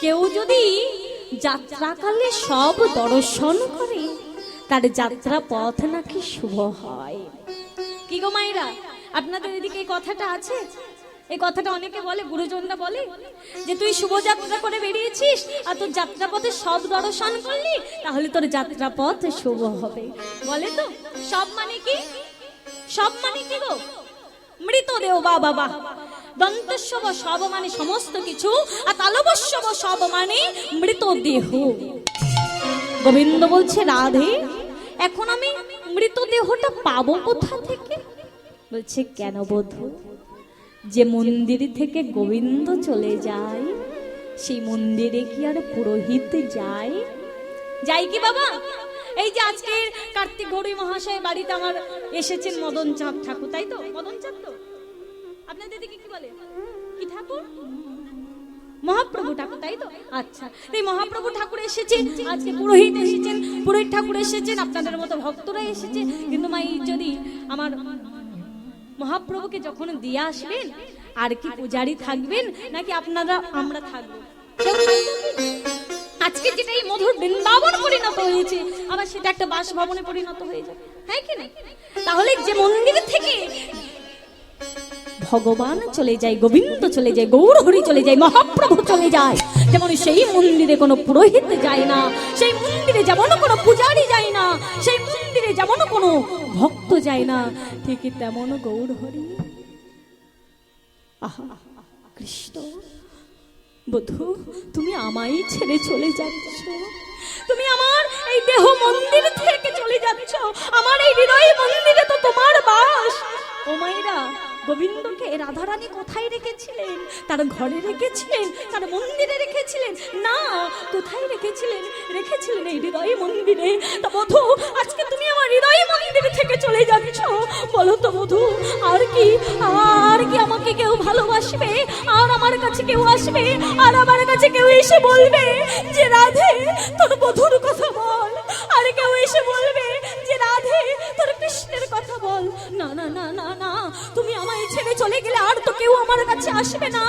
কেউ যদি যাত্রাকালে সব দর্শন করে তার যাত্রা পথ নাকি শুভ হয়। কি গো মায়েরা, আপনাদের এদিকে এই কথাটা আছে? এই কথাটা অনেকে বলে, গুরুজনরা বলে যে তুই শুভযাত্রা করে বেরিয়েছিস আর তোর যাত্রাপথে সব দর্শন করলি, তাহলে তোর যাত্রাপথ শুভ হবে। বলে তো সব মানে কি? সব মানে কি গো? মৃতদেহ বা বাবা, দন্তস্ব সব মানে সমস্ত কিছু, আর তালবস্য সব মানে মৃতদেহ। গোবিন্দ বলছে রাধে, এখন আমি মৃতদেহটা পাবো কোথা থেকে? বলছে কেন বধূ, যে মন্দির থেকে গোবিন্দ চলে যায় সেই মন্দিরে কি আর পুরোহিত যায়? যাই কি বাবা? এই যে আজকে কার্তিক গৌরী মহাশয় বাড়িতে আমার এসেছেন মদন চাঁদ ঠাকুর, তাই তো? মদন চাঁদ তো আপনাদের দিকে কি বলে? কি ঠাকুর? মহাপ্রভু ঠাকুর, তাই তো? আচ্ছা, এই মহাপ্রভু ঠাকুর এসেছে, আজকে পুরোহিত এসেছেন, পুরোহিত ঠাকুর এসেছেন, আপনাদের মতো ভক্তরা এসেছে। কিন্তু মাই যদি আমার মহাপ্রভুকে যখন দিয়ে আসবেন, আর কি পূজারি থাকবেন নাকি আপনারা আমরা থাকবো? আজকে যেটা এই মধুর বৃন্দাবন পরিণত হয়েছে, আবার সেটা একটা বাসভবনে পরিণত হয়ে যাবে, হ্যাঁ কি না? তাহলে যে মন্দির থেকে ভগবান চলে যায়, গোবিন্দ চলে যায়, গৌর হরি চলে যায়, মহাপ্রভু চলে যায়, যেমন সেই মন্দিরে কোনো পুরোহিত যায় না, সেই মন্দিরে যেমন কোনো পূজারি যায় না, সেই মন্দিরে যেমন কোনো ভক্ত যায় না, ঠিক তেমন গৌর হরি। আহা কৃষ্ণ, বধূ তুমি আমায় ছেড়ে চলে যাচ্ছ, তুমি আমার এই দেহ মন্দির থেকে চলে যাচ্ছ, আমার এই হৃদয় মন্দিরে তো তোমার বাস। ও মায়েরা, গোবিন্দকে রাধারানী কোথায় রেখেছিলেন? তার ঘরে রেখেছিলেন, তার মন্দিরে রেখেছিলেন? না, কোথায় রেখেছিলেন? রেখেছিলেন এই হৃদয় মন্দিরে। তা বধূ, আজকে তুমি আমার হৃদয় মন্দির থেকে চলে যাচ্ছ, বলো তো বধূ, আর কি আমাকে কেউ ভালোবাসবে? আর আমার কাছে কেউ আসবে? আর আমার কাছে কেউ এসে বলবে যে রাধে তোর বধূর কথা বল? আর কেউ এসে বলবে যে রাধে তোর কৃষ্ণের কথা বল? না না না না না, তুমি আমায় ছেড়ে চলে গেলে আর তো কেউ আমার কাছে আসবে না,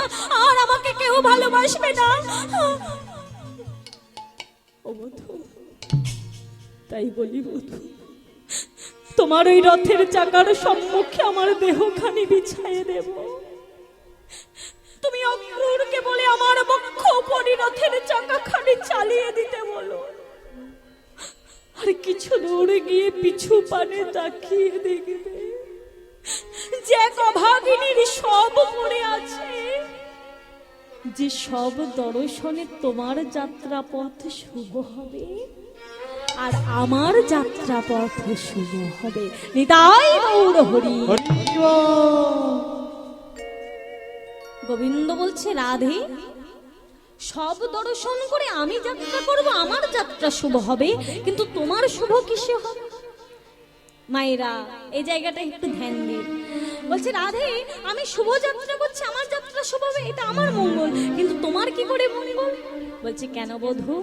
আর আমাকে কেউ ভালোবাসবে না। ও বধূ, তাই বলি বধূ, তোমার ওই রথের চাকার সম্মুখে আমার দেহখানি বিছাইয়ে দেব। তুমি অক্রূরকে বলে আমার বক্ষ উপরে রথের চাকাখানি চালিয়ে দিতে বলো, আর কিছু দূরে গিয়ে পিছু পানে তাকিয়ে দেখবে যে এক অভাগিনীর সব পড়ে আছে, যে সব দর্শনে তোমার যাত্রা পথ শুভ হবে আর আমার যাত্রা পথ শুভ হবে। নিতাই গৌর হরি। গোবিন্দ বলছে রাধে, সব দর্শন করে আমি যাত্রা করব, আমার যাত্রা শুভ হবে, কিন্তু তোমার শুভ কিসে হবে? মায়েরা এই জায়গাটা একটু ধ্যান দিন। বলছে রাধে, আমি শুভ যাত্রা করছি, আমার যাত্রা শুভ হবে, এটা আমার মঙ্গল, কিন্তু তোমার কি করে মঙ্গল? বলছে কেন বধূ,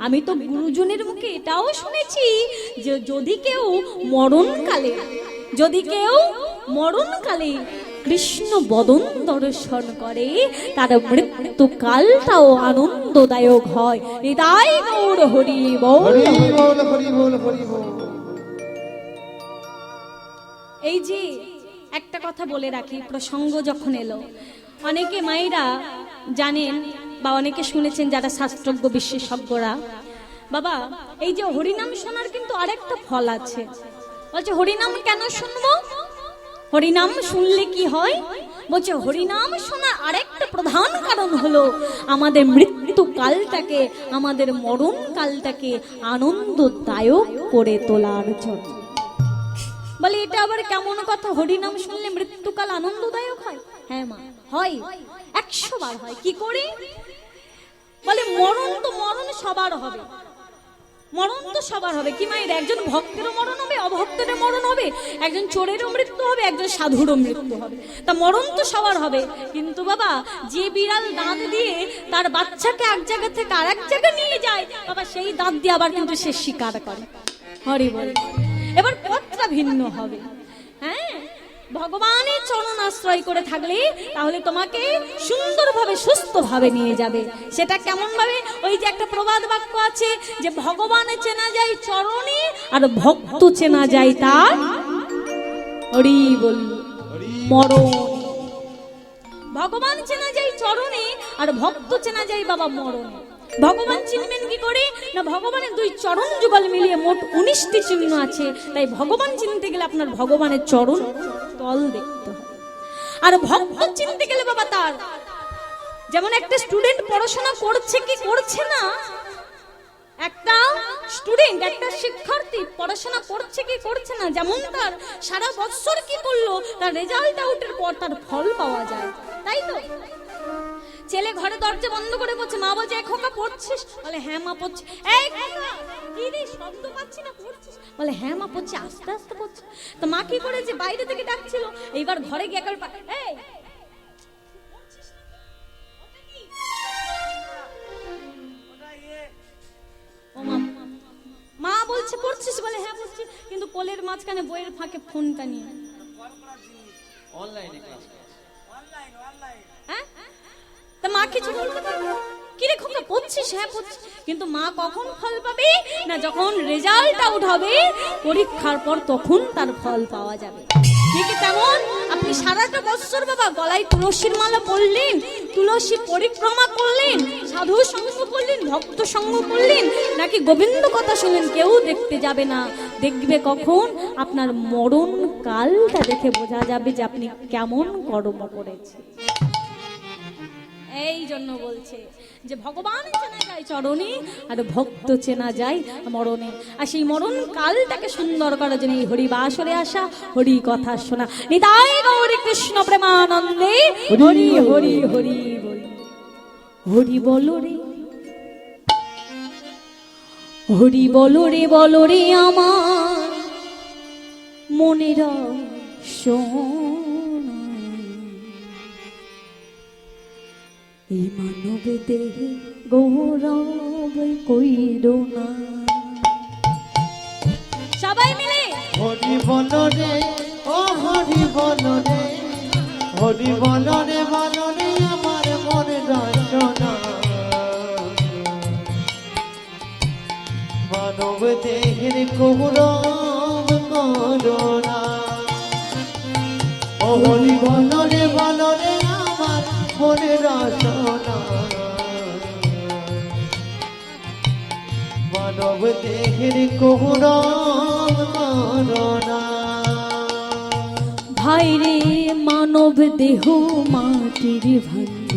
আমি তো গুরুজনের মুখে এটাও শুনেছি যে যদি কেউ মরণকালে কৃষ্ণ বদন দর্শন করে তার মৃত্যু কালটাও আনন্দদায়ক হয়। হৃদয় গৌর হরি বল। এই যে একটা কথা বলে রাখি, প্রসঙ্গ যখন এলো, অনেকে মায়েরা জানেন বা অনেকে শুনেছেন যারা শাস্ত্রজ্ঞ বিশেষজ্ঞরা, বাবা এই যে হরিনাম শোনার কিন্তু আরেকটা ফল আছে। বলছে হরিনাম কেন শুনবো? হরিনাম শুনলে কি হয়? বলছে হরিনাম শোনার আরেকটা প্রধান কারণ হলো আমাদের মৃত্যু কালটাকে, আমাদের মরণ কালটাকে আনন্দদায়ক করে তোলার জন্য। বলে এটা আবার কেমন কথা, হরিনাম শুনলে মৃত্যুকাল আনন্দদায়ক হয়? হ্যাঁ মা, হয়, 100 বার হয়। কি করে? বলে মরণ তো মরণ সবার হবে, মরণ তো সবার হবে। কি মায়ের, একজন ভক্তেরও মরণ হবে, অভক্তেরও মরণ হবে, একজন চোরেরও মৃত্যু হবে, একজন সাধুরও মৃত্যু হবে, তা মরণ তো সবার হবে। কিন্তু বাবা, যে বিড়াল দাঁত দিয়ে তার বাচ্চাকে এক জায়গা থেকে আর এক জায়গায় নিয়ে যায়, বাবা সেই দাঁত দিয়ে আবার কিন্তু সে শিকার করে। হরি বল। এবার পথটা ভিন্ন হবে। হ্যাঁ, ভগবানের চরণ আশ্রয় করে থাকলে তাহলে তোমাকে সুন্দরভাবে সুস্থভাবে নিয়ে যাবে। সেটা কেমন ভাবে? ওই যে একটা প্রবাদ বাক্য আছে যে ভগবানে চেনা যায় চরণে আর ভক্ত চেনা যায় তার হরি বল মরণ। ভগবান চেনা যায় চরণে আর ভক্ত চেনা যায় বাবা মরণে। ভগবান চিনবেন কি করে? না ভগবানের দুই চরণ যুগল মিলিয়ে মোট 19টি চিহ্ন আছে। তাই ভগবান চিনতে গেলে আপনার ভগবানের চরণ তল দেখতে হবে। আর ভক্ত চিনতে গেলে বাবা তার, যেমন একটা স্টুডেন্ট পড়াশোনা করছে কি করছে না, একটা স্টুডেন্ট একটা শিক্ষার্থী পড়াশোনা করছে কি করছে না, যেমন তার সারা বছর কি করলো তার রেজাল্ট আউটের পর তার ফল পাওয়া যায়, তাই তো? ছেলে ঘরে দরজা বন্ধ করে বলছে, মা বলছে খোকা পড়ছিস? বলে হ্যাঁ মা পড়ছি। এই খোকা কি রে শব্দ পাচ্ছি না, পড়ছিস? বলে হ্যাঁ মা পড়ছি, আস্তে আস্তে পড়ছি। তো মা কি করেছে, বাইরে থেকে ডাকছিল, এইবার ঘরে গিয়ে একবার এই মা বলছে পড়ছিস? বলে হ্যাঁ পড়ছি, কিন্তু কোলের মাঝখানে বইয়ের ফাঁকে ফোনটা নিয়ে অনলাইনে ক্লাস। হ্যাঁ তা মা কিছু বলতে পারবে? কি রে খোকা পড়ছিস? হ্যাঁ পড়ছি। কিন্তু মা কখন ফল পাবে? না যখন রেজাল্ট আউট হবে পরীক্ষার পর, তখন তার ফল পাওয়া যাবে। ঠিক তেমন আপনি সারাটা বছর বাবা গলায় তুলসীর মালা পরলেন, তুলসী পরিক্রমা করলেন, সাধু সঙ্গ করলেন, ভক্ত সঙ্গ করলেন, নাকি গোবিন্দ কথা শুনলেন, কেউ দেখতে যাবে না। দেখবে কখন? আপনার মরণ কালটা দেখে বোঝা যাবে যে আপনি কেমন কর্ম করেছেন। এই জন্য বলছে যে ভগবান চেনা যায় চরণে আর ভক্ত চেনা যায় মরণে। আর সেই মরণ কালটাকে সুন্দর করার জন্য এই হরি বাসরে আসা, হরি কথা শোনা। নিতাই গৌরী কৃষ্ণ প্রেমানন্দে হরি হরি হরি বল, হরি বলো রে, হরি বলো রে, বলো রে আমার মনের সোনা। এই মানব দেহে গৌরব কইর না। সবাই মিলে হরি বলো রে, ও হরি বলো রে, হরি বলো রে, বলো রে আমার মনের রচনা। মানব দেহের গৌরব করো না। ও হরি বলো রে, বলো রে আমার মনের রচনা। মানব দেহের গৌরব করো না। ভাই রে মানব দেহ মাটির ভাণ্ড,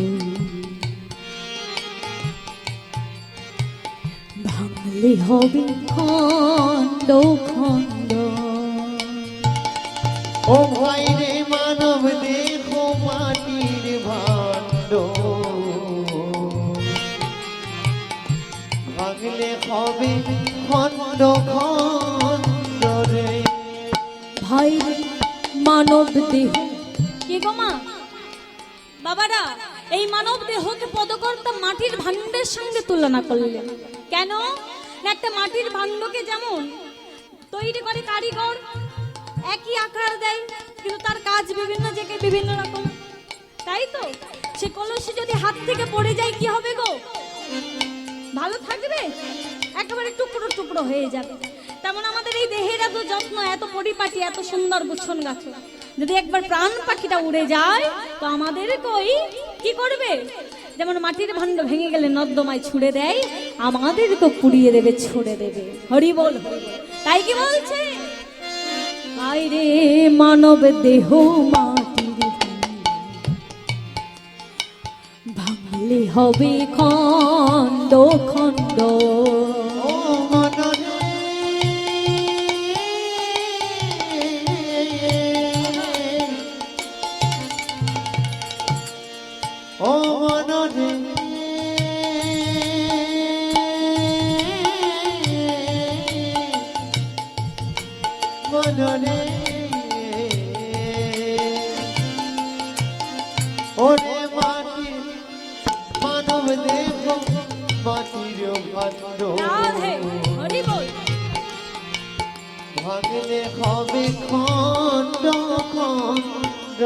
ভাঙলে হবে খণ্ড খণ্ড। ও ভাই রে মানব দেহ মাটির ভাণ্ড, ভাঙলে হবে খণ্ড খণ্ড রে। ভাই রে মানব দেহ, কে গো মা বাবারা এই মানব দেহকে পদকর্তা মাটির ভাণ্ডের সঙ্গে তুলনা করলেন কেন? না একটা মাটির ভাণ্ডকে যেমন তৈরি করে কারিগর, একই আকার দেয় কিন্তু তার কাজ বিভিন্ন জায়গায় বিভিন্ন রকম, তাই তো? সে কলসি যদি হাত থেকে পড়ে যায় কি হবে গো? ভালো থাকবে? একেবারে টুকরো টুকরো হয়ে যাবে। তেমন আমাদের এই দেহের এত যত্ন, এত পরিপাটি, এত সুন্দর গুচ্ছন গাছ, যদি একবার প্রাণ পাখিটা উড়ে যায় তো আমাদের কই কি করবে? যেমন মাটির ভাণ্ড ভেঙে গেলে নর্দমায় ছুঁড়ে দেয়, আমাদেরকে পুড়িয়ে দেবে, ছুঁড়ে দেবে। হরি বল হরি বল। তাই কি বলছে? হায় রে মানব দেহ মাটির ভাঙলে হবে খণ্ড খণ্ড। ও মনরে, ও মনরে, মনরে, ওরে মাটির মানব দেহ মাটির ভাণ্ড, রাধে হরি বল। ভাঙলে হবে খণ্ড খণ্ড।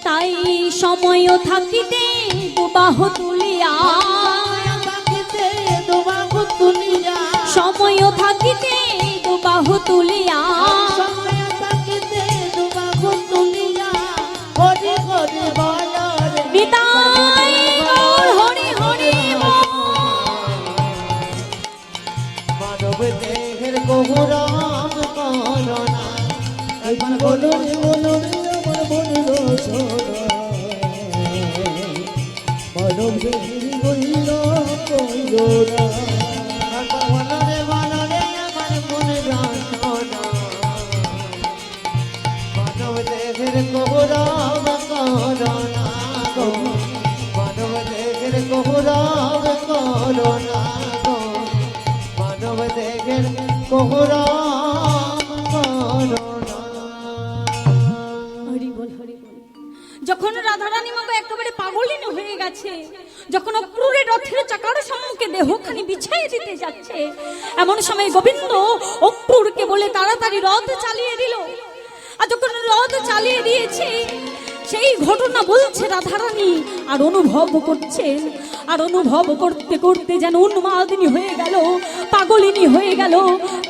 তাই সময় থাকিতে দুবাহু তুলিয়া, থাকিতে দুবাহু তুলিয়া, সময় থাকিতে দুবাহু তুলিয়া, সময় থাকিতে দুবাহু তুলিয়া, হরি হরি বল রে নিতাই গৌর হরি হরি বল। মানব দেহের গৌরব করোনা, একবার বলো রে বলো রে আমার মনের রচনা। মানব দেহের গৌরব করোনা, একবার বলো রে আমার মনের রচনা। মানব দেহের গৌরব করোনা গো, মানব দেহের গৌরব করোনা গো, মানব দেহের গৌরব করোনা। হরি বল হরি বল। যখন রাধারানী মাগো একেবারে পাগলিনী হয়ে গেছে, যখন অক্রূরের রথের চাকার সম্মুখে দেহখানি বিছাইয়ে দিতে যাচ্ছে, এমন সময় গোবিন্দ অক্রূরকে বলে তাড়াতাড়ি রথ চালিয়ে দিল। আর যখন রথ চালিয়ে দিয়েছে, সেই ঘটনা বলছে রাধারানী আর অনুভব করছেন। আর অনুভব করতে করতে যেন উন্মাদিনী হয়ে গেল, পাগলিনী হয়ে গেল,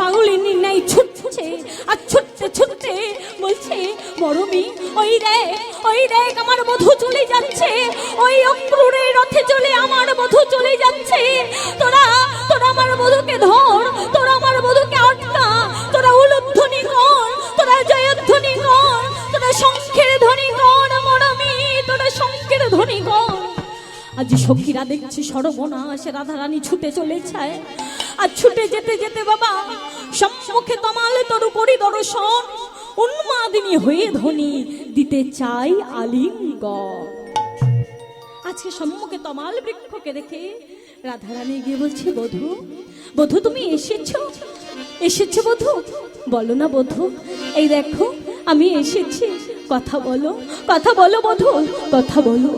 পাগলিনী নাই ছুটছে। আর ছুটতে ছুটতে বলছে, মরমি ওই দেখ আমার বধূ চলে যাচ্ছে, ওই অক্রূরের রথে চলে আমার বধূ চলে যাচ্ছে। তোরা তোরা আমার বধূকে ধর, তোরা আমার বধূকে আটকা, তোরা উলুধ্বনি কর, তোরা জয়ধ্বনি কর, তোরা শঙ্খের ধ্বনি কর মরমি, তোরা শঙ্খের ধ্বনি কর। আজ সখীরা দেখছি সর্বনাশ, রাধারানী ছুটে চলেছে। আর ছুটে যেতে যেতে বাবা সম্মুখে তমালে তরু করি দর্শন, উন্মাদিনী হয়ে ধ্বনি দিতে চাই আলিঙ্গন। আজকে সম্মুখে তমাল বৃক্ষকে দেখে রাধারানী গিয়ে বলছে, বধূ বধূ তুমি এসেছো, এসেছো বধূ, বলো না বধূ, এই দেখো আমি এসেছি, কথা বলো, কথা বলো বধূ, কথা বলো।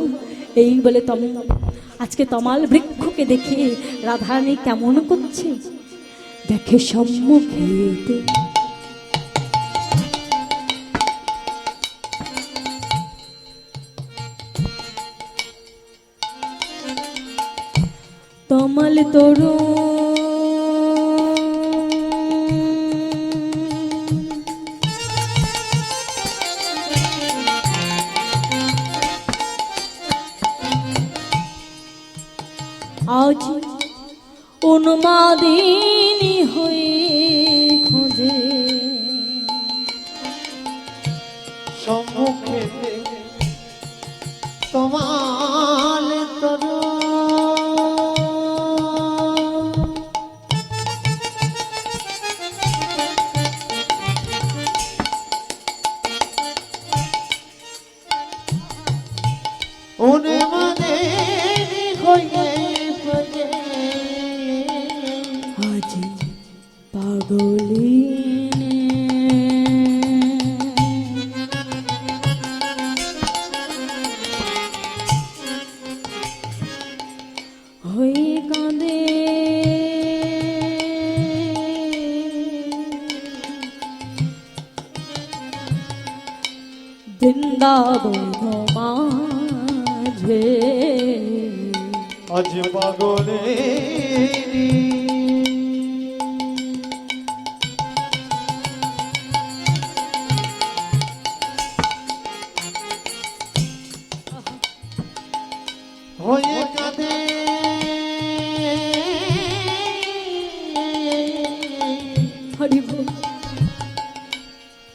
এই বলে আজকে তমাল বৃক্ষকে দেখে রাধারানী কেমন করছে দেখে সম্মুখে। তমাল তরু আজ উন্মাদিনী হয়ে খোঁজে, সম্মুখে তোমার তরু উন্মাদিনী হয়ে খোঁজে, আজ পাগলিনী হয়ে কাঁদে, বৃন্দাবন মাঝে আজ পাগলেরি হয়ে কাঁদে, হরি বল।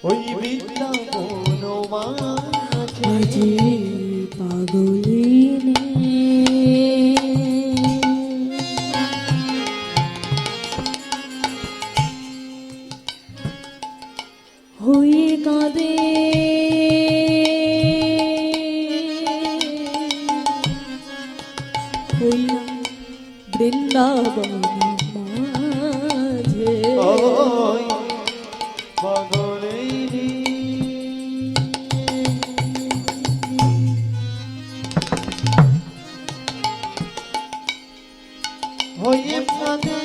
ওই বৃন্দাবন মাঝে আজ পাগলিনী হয়ে কাঁদে, হইলাম বৃন্দাবন মাঝে। ওই পাগলেরি হয়ে কাঁদে,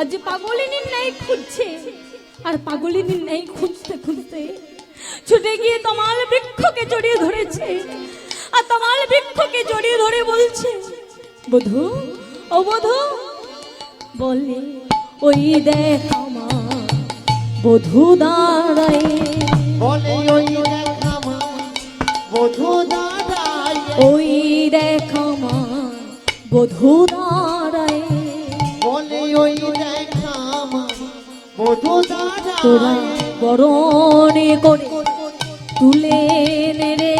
আজ পাগলিনীর ন্যায় খুঁজছে, আর পাগলিনীর ন্যায় খুঁজতে খুঁজতে ছুটে গিয়ে তমাল বৃক্ষকে জড়িয়ে ধরেছে, আর তমাল বৃক্ষকে জড়িয়ে ধরে বলছে, বধূ ও বধূ, বলে ওই দেখ আমার বধূ দাঁড়ায়, বলে ওই দেখ আমার বধূ দাঁড়ায়, ওই দেখ আমার বধূ দাঁড়ায়, বলে ওই দেখ আমার বধূ তোরা দাঁড়ায়, বরণে করে তুলে নে রে,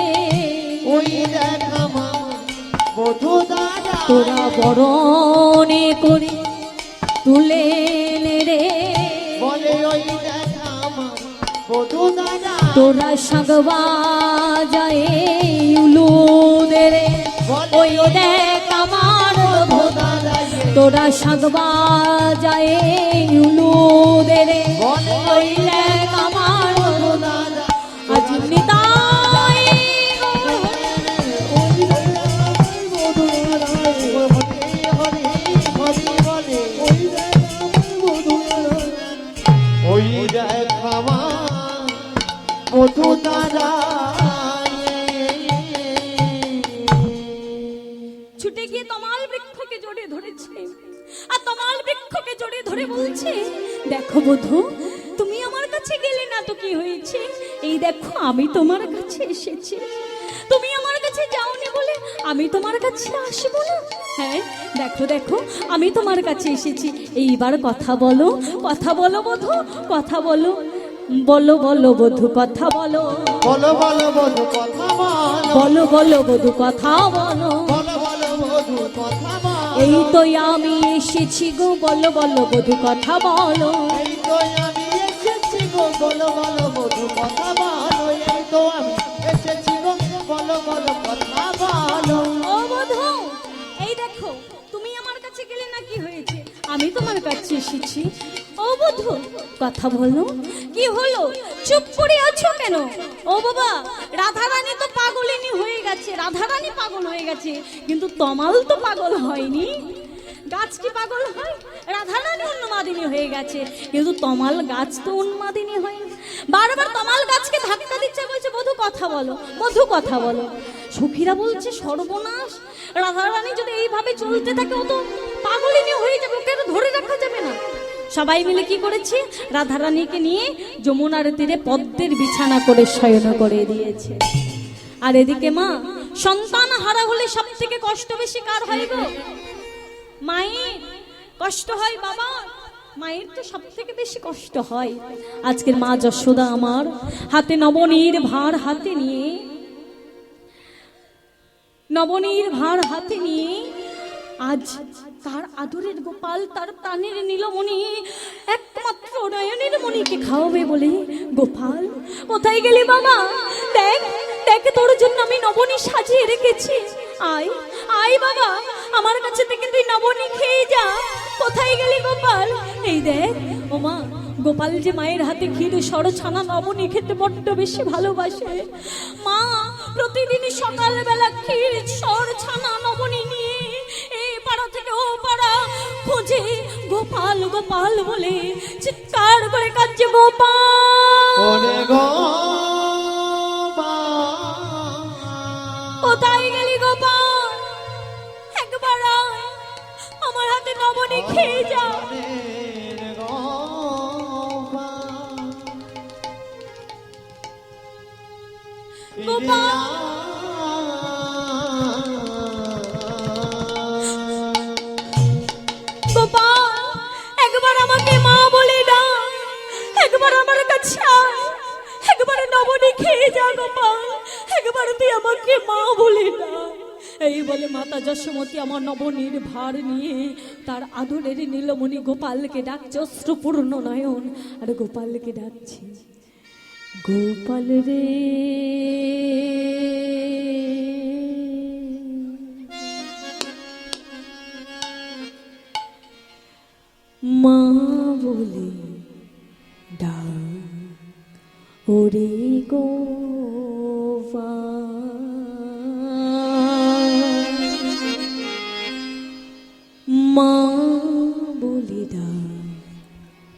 ওই দেখ আমার বধূ দাঁড়ায়, তোরা বরণে করে তুলে নে রে, বলে ওই দেখ আমার বধূ দাঁড়ায়, তোরা সাগবা যায় উলুদে রে, ওই দেখ আমার বধূ, তোরা সাগবা যায় উলুদে রে, ওই দেখ আমার বধূ, আজ নিতাই ওই দেখ আমার বধূ দাঁড়ায়। ছুটে গিয়ে তমাল বৃক্ষকে জড়িয়ে ধরেছে, আর তমাল বৃক্ষকে জড়িয়ে ধরে বলছে, দেখো বধূ, তুমি আমার কাছে গেলে না তো কি হয়েছে, এই দেখো আমি তোমার কাছে এসেছি, তুমি আমার কাছে যাওনি বলে আমি তোমার কাছে আসবো না, হ্যাঁ দেখো দেখো আমি তোমার কাছে এসেছি, এইবার কথা বলো, কথা বলো বধূ, কথা বলো, বলো বলো বধূ কথা বলো, বলো বলো বধূ কথা বলো, বলো বলো বধূ কথা বলো, বলো বলো বধূ কথা বলো, এই তো আমি এসেছি গো, বলো বলো বধূ কথা বলো, এই তো আমি এসেছি গো, বলো বলো বধূ কথা বলো, এই তো আমি এসেছি গো, বলো বলো কথা বলো। ও বধূ, এই দেখো তুমি আমার কাছে গেলে না কি হয়েছে, আমি তোমার কাছে এসেছি, ও বধূ কথা বলো, কি হলো, চুপ করে আছো কেন, ও বাবা, রাধারানী তো পাগলিনী হয়ে গেছে, রাধারানী পাগল হয়ে গেছে, কিন্তু তমাল তো পাগল হয়নি, গাছ কি পাগল হয়, রাধারানী উন্মাদিনী হয়ে গেছে, কিন্তু তমাল গাছ তো উন্মাদিনী হয়নি, বারবার তমাল গাছকে ধাক্কা দিচ্ছে, বলছে বধূ কথা বলো, বধূ কথা বলো, সখীরা বলছে সর্বনাশ, রাধারানী যদি এইভাবে চলতে থাকে ও তো পাগলিনী হয়ে যাবে, ওকে তো ধরে রাখা যাবে না, সবাই মিলে কি করেছে, রাধারানীকে নিয়ে যমুনার তীরে পদ্মের বিছানা করে শয়ন করে দিয়েছে, আর এদিকে মা সন্তান হারা হলে সব থেকে কষ্ট বেশি কার হয় গো, মায়ের কষ্ট হয়, বাবা মায়ের তো সব থেকে বেশি কষ্ট হয়, আজকের মা যশোদা আমার হাতে নবনীর ভার হাতে নিয়ে, নবনীর ভার হাতে নিয়ে আজ তার আদরের গোপাল, তার প্রাণের নীলমণি, একমাত্র নয়নের মণিকে খাওয়াবে বলে, গোপাল কোথায় গেলি বাবা, দেখ দেখ তোর জন্য আমি নবনী সাজিয়ে রেখেছি, আয় আয় বাবা, আমার কাছে থেকে তুই নবনী খেয়ে যা, কোথায় গেলি গোপাল, এই দেখ ও মা, গোপাল যে মায়ের হাতে ক্ষীর সর ছানা নবনী খেতে বড্ড বেশি ভালোবাসে, মা প্রতিদিনই সকালবেলা ক্ষীর সর ছানা নবনী নিয়ে এই পাড়া থেকে ও পাড়া খুঁজে গোপাল গোপাল বলে চিৎকার করে কাঁদছে, গোপাল ওরে গো কোথায় গেলি গোপাল, একবার আয়, আমার হাতে নবনী খেয়ে যা, গোপাল গোপাল একবার আমাকে মা বলে ডাক, একবার আমার কাছে আয়, একবার নবনী খেয়ে যা গোপাল, একবার তুই আমাকে মা বলে ডাক, এই বলে মাতা যশোমতী আমার নবনীর ভার নিয়ে তার আদরের নীলমণি গোপালকে ডাকছে অশ্রুপূর্ণ নয়ন, আর গোপালকে ডাকছে, গোপাল রে মা বলে ডাক, ওরে গোপাল মা বলে ডাক,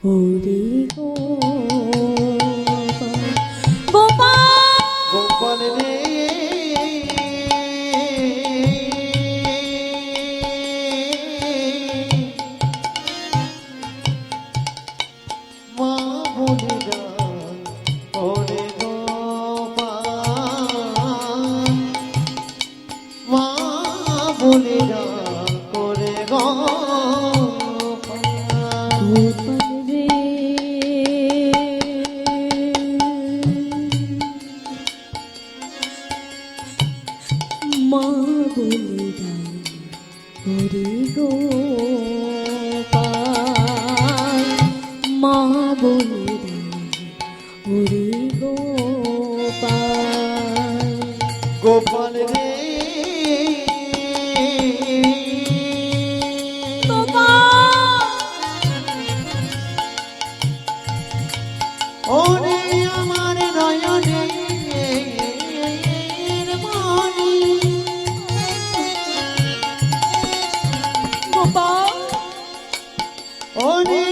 ওরে গোপাল গোপাল রে মা বলে ডাক ওরে গোপাল মা বলে ডাক ওরে গোপাল গোপাল রে মা বলে ডাক ওরে গোপাল মা বলে ডাক ওরে গোপাল গোপাল রে ওরে আমার নয়নে মনি গোপাল ওরে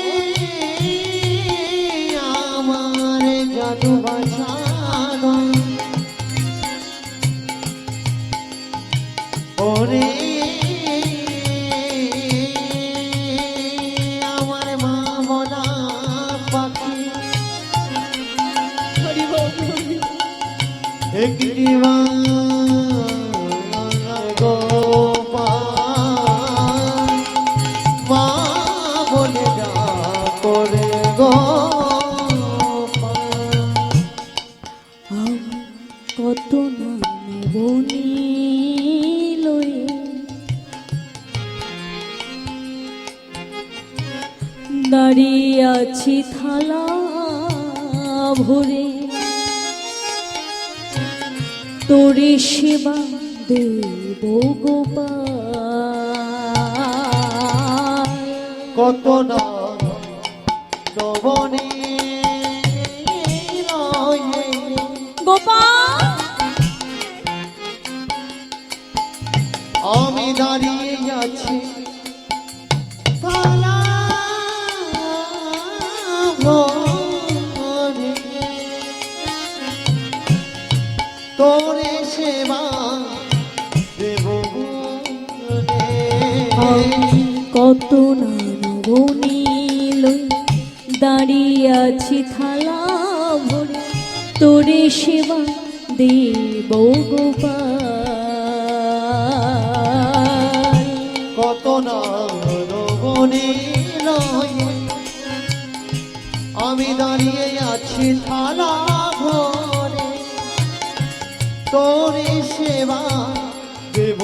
আমার জাদু বাঁচানো ওরে আমার মা বলা পাখি একটি গোপাল মা বলে ডাক করে গোপাল কত নাম বনিলয়ে দাঁড়িয়ে আছি থালা ভরে তোরে সেবা দেব গোপাল কত না নবনী গোপাল আমি দাঁড়িয়ে আছি থালা ভরে তোরে সেবা দেব আমি কত নানবনীল দাঁড়িয়ে আছি থালা ভরে তোরে সেবা দেব গোপাল কত না নবনী আমি দাঁড়িয়ে আছি থালা ঘরে তোরে সেবা দেব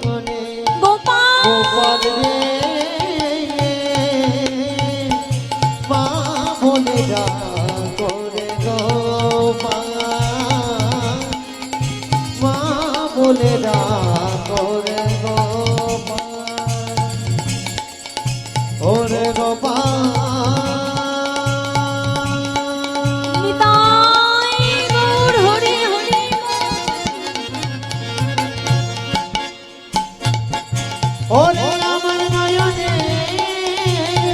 মনে গোপাল রে মা বলে ডাক করে গোপাল মা বলে ডাক করে গোপাল ওরে গোপাল নিতাই গৌর হরি হরি ওরে আমার নয়নে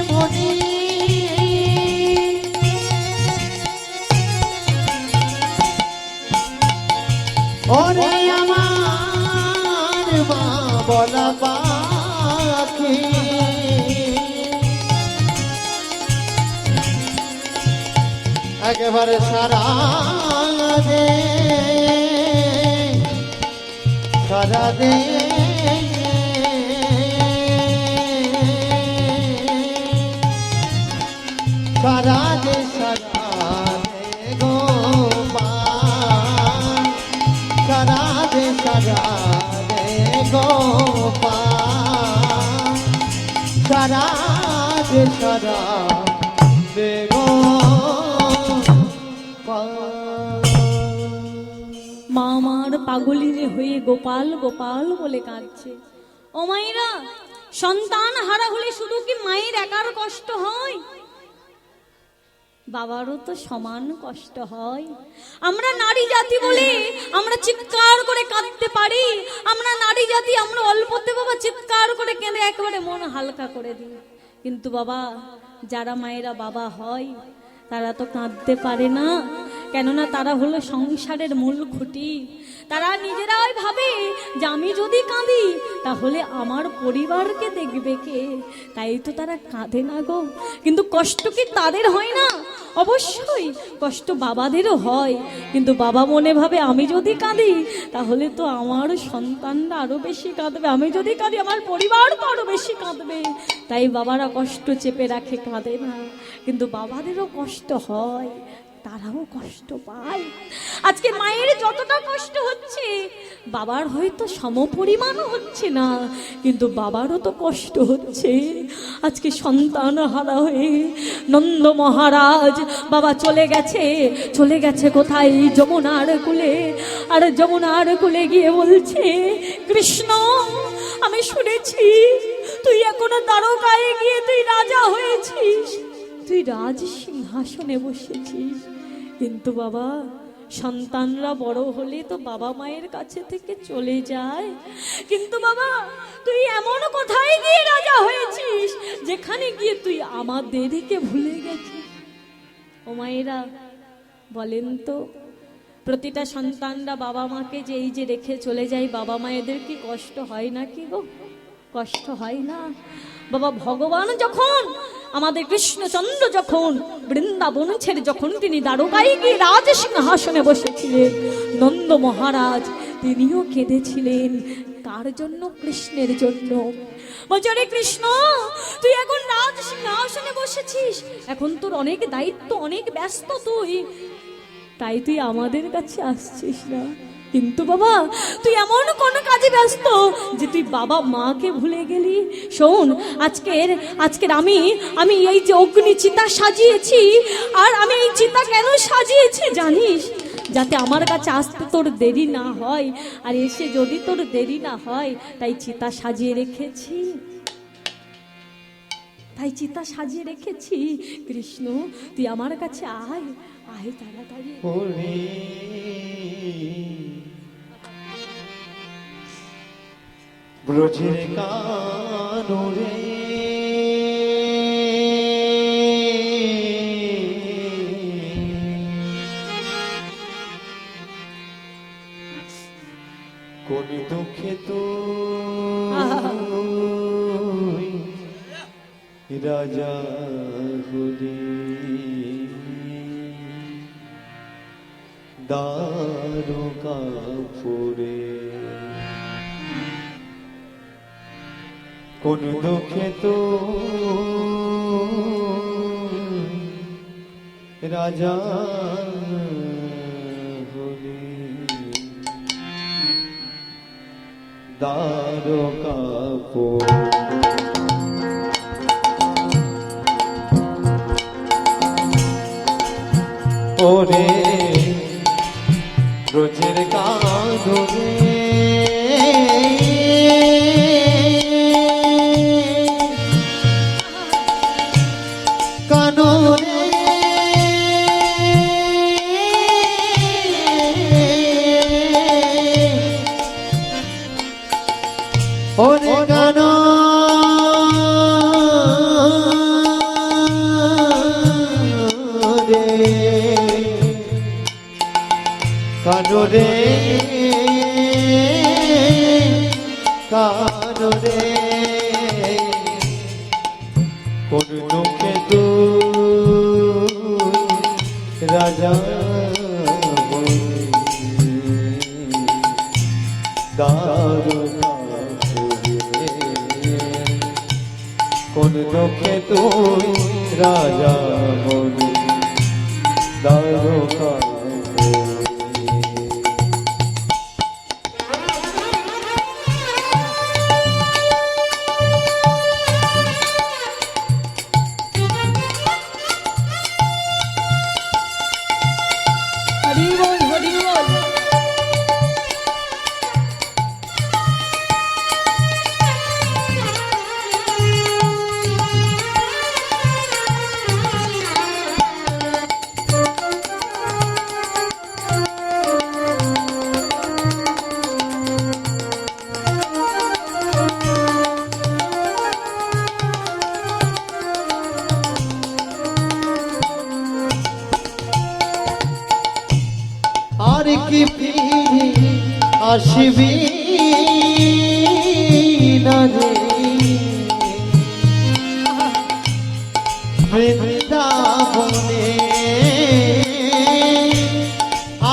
মনি ওরে আমার মা বলা পাখি একেবারে সারা দে সারা দে সারা দে গোপাল সারা দে গোপাল সারা দে গোপাল মা আমার পাগলিনী হয়ে গোপাল গোপাল বলে কাঁদছে। ও মায়েরা, সন্তান হারা হলে শুধু কি মায়ের একার কষ্ট হয়? বাবারও তো সমান কষ্ট হয়। আমরা নারী জাতি বলে আমরা চিৎকার করে কাঁদতে পারি। আমরা নারী জাতি, আমরা অল্পতে বাবা চিৎকার করে কেঁদে একেবারে মন হালকা করে দিই। কিন্তু বাবা, যারা মায়েরা বাবা হয় তারা তো কাঁদতে পারে না, কেননা তারা হলো সংসারের মূল খুঁটি। তারা নিজেরাই ভাবে যে আমি যদি কাঁদি তাহলে আমার পরিবারকে দেখবে কে, তাই তো তারা কাঁদে না গো। কিন্তু কষ্ট কি তাদের হয় না? অবশ্যই কষ্ট বাবাদেরও হয়, কিন্তু বাবা মনে ভাবে আমি যদি কাঁদি তাহলে তো আমার সন্তানরা আরো বেশি কাঁদবে, আমি যদি কাঁদি আমার পরিবার তো আরো বেশি কাঁদবে। তাই বাবারা কষ্ট চেপে রাখে, কাঁদে না। কিন্তু বাবাদেরও কষ্ট হয়, তারাও কষ্ট পায়। আজকে মায়ের যতটা কষ্ট হচ্ছে বাবার হয়তো সমপরিমাণও হচ্ছে না, কিন্তু বাবারও তো কষ্ট হচ্ছে। আজকে সন্তান হারা হয়ে নন্দ মহারাজ বাবা চলে গেছে কোথায়? যমুনার কুলে। আর যমুনার কুলে গিয়ে বলছে, কৃষ্ণ আমি শুনেছি তুই এখনো দ্বারকায় গিয়ে তুই রাজা হয়েছিস, তুই রাজ সিংহাসনে বসেছিস। কিন্তু বাবা, সন্তানরা বড় হলে তো বাবা মায়ের কাছে থেকে চলে যায়। কিন্তু বাবা, তুই এমন কোথায় গিয়ে রাজা হয়েছিস যেখানে গিয়ে তুই আমাদেরকে ভুলে গেছিস? ও মায়েরা বলেন তো, প্রতিটা সন্তানরা বাবা মাকে যে এই যে রেখে চলে যায়, বাবা মায়েদের কি কষ্ট হয় না কি গো? কষ্ট হয় না? বাবা ভগবান যখন, আমাদের কৃষ্ণচন্দ্র যখন বৃন্দাবন ছেড়ে যখন তিনি দ্বারকায় গিয়ে রাজ সিংহাসনে বসেছিলেন, নন্দ মহারাজ তিনিও কেঁদেছিলেন। কার জন্য? কৃষ্ণের জন্য। বলছে, রে কৃষ্ণ তুই এখন রাজ সিংহাসনে বসেছিস, এখন তোর অনেক দায়িত্ব, অনেক ব্যস্ত তুই, তাই তুই আমাদের কাছে আসছিস না। কিন্তু বাবা, তুই এমন কোন কাজে ব্যস্ত যে তুই বাবা মাকে ভুলে গেলি? শোন, আজকের আমি এই যে অগ্নি চিতা সাজিয়েছি, আর আমি এই চিতা কেন সাজিয়েছি জানিস? যাতে আমার কাছে আসতে তোর দেরি না হয়, আর এসে যদি তোর দেরি না হয়, তাই চিতা সাজিয়ে রেখেছি। কৃষ্ণ তুই আমার কাছে আয়, আয় তাড়াতাড়ি। ব্রজের কানরে কোন দুঃখে তো রাজা হলি, দ্বারকাপুরে কোন দুঃখে তো রাজা হলি, দ্বারকাপুরে ওরে ব্রজের কানরে ওরে গানা কানরে কানরে কোন দুঃখে তুই রাজা হলি, দ্বারকাপুরে কোন দুঃখে তুই রাজা হলি, দ্বারকাপুরে। হরি বল, হরি বল। আসবি না রে বৃন্দাবনে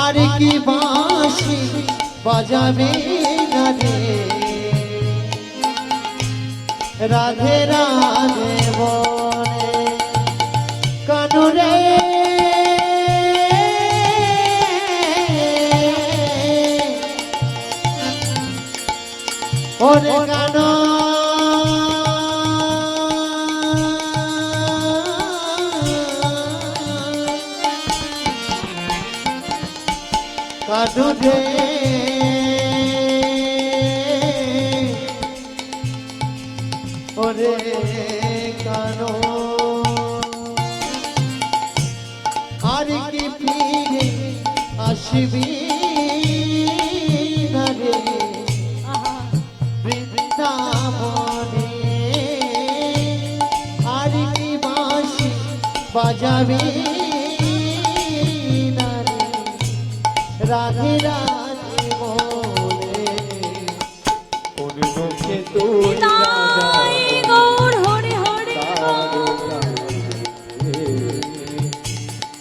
আর কি বাঁশি বাজাবে না রে রাধে রাধে বনে কানুরে ওরে কানো কানুরে ওরে কানো আর কি ফিরে আসবি না রে বৃন্দাবনে আর কি বাঁশি বাজাবি না রে রাধে রাধে বলে কোন মুখে তুই তাই গৌর হরে হরে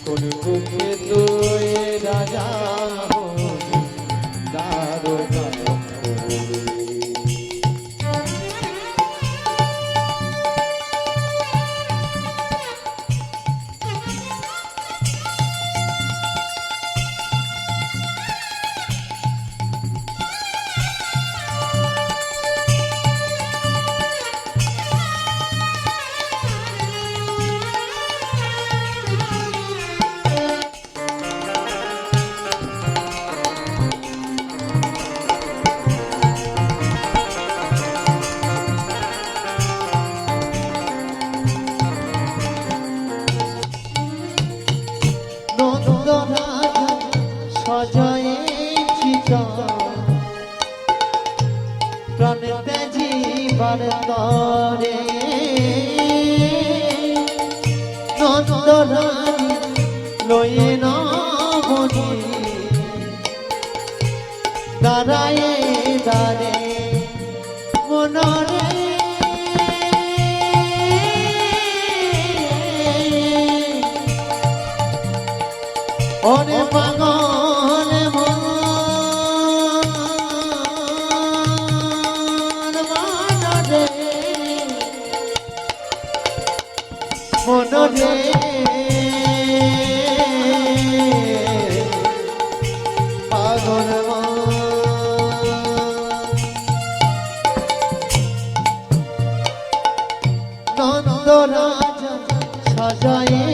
কোন মুখে তুই রাজা দারো সজয়েছি প্রাণেতে জীবন তরে নন্দরানী লয়ে নবনী দাঁড়ায় দাঁড়ে মনরে ওরে পাগল মন মনরে মনরে পাগল নন্দ রাজা সাজায়ে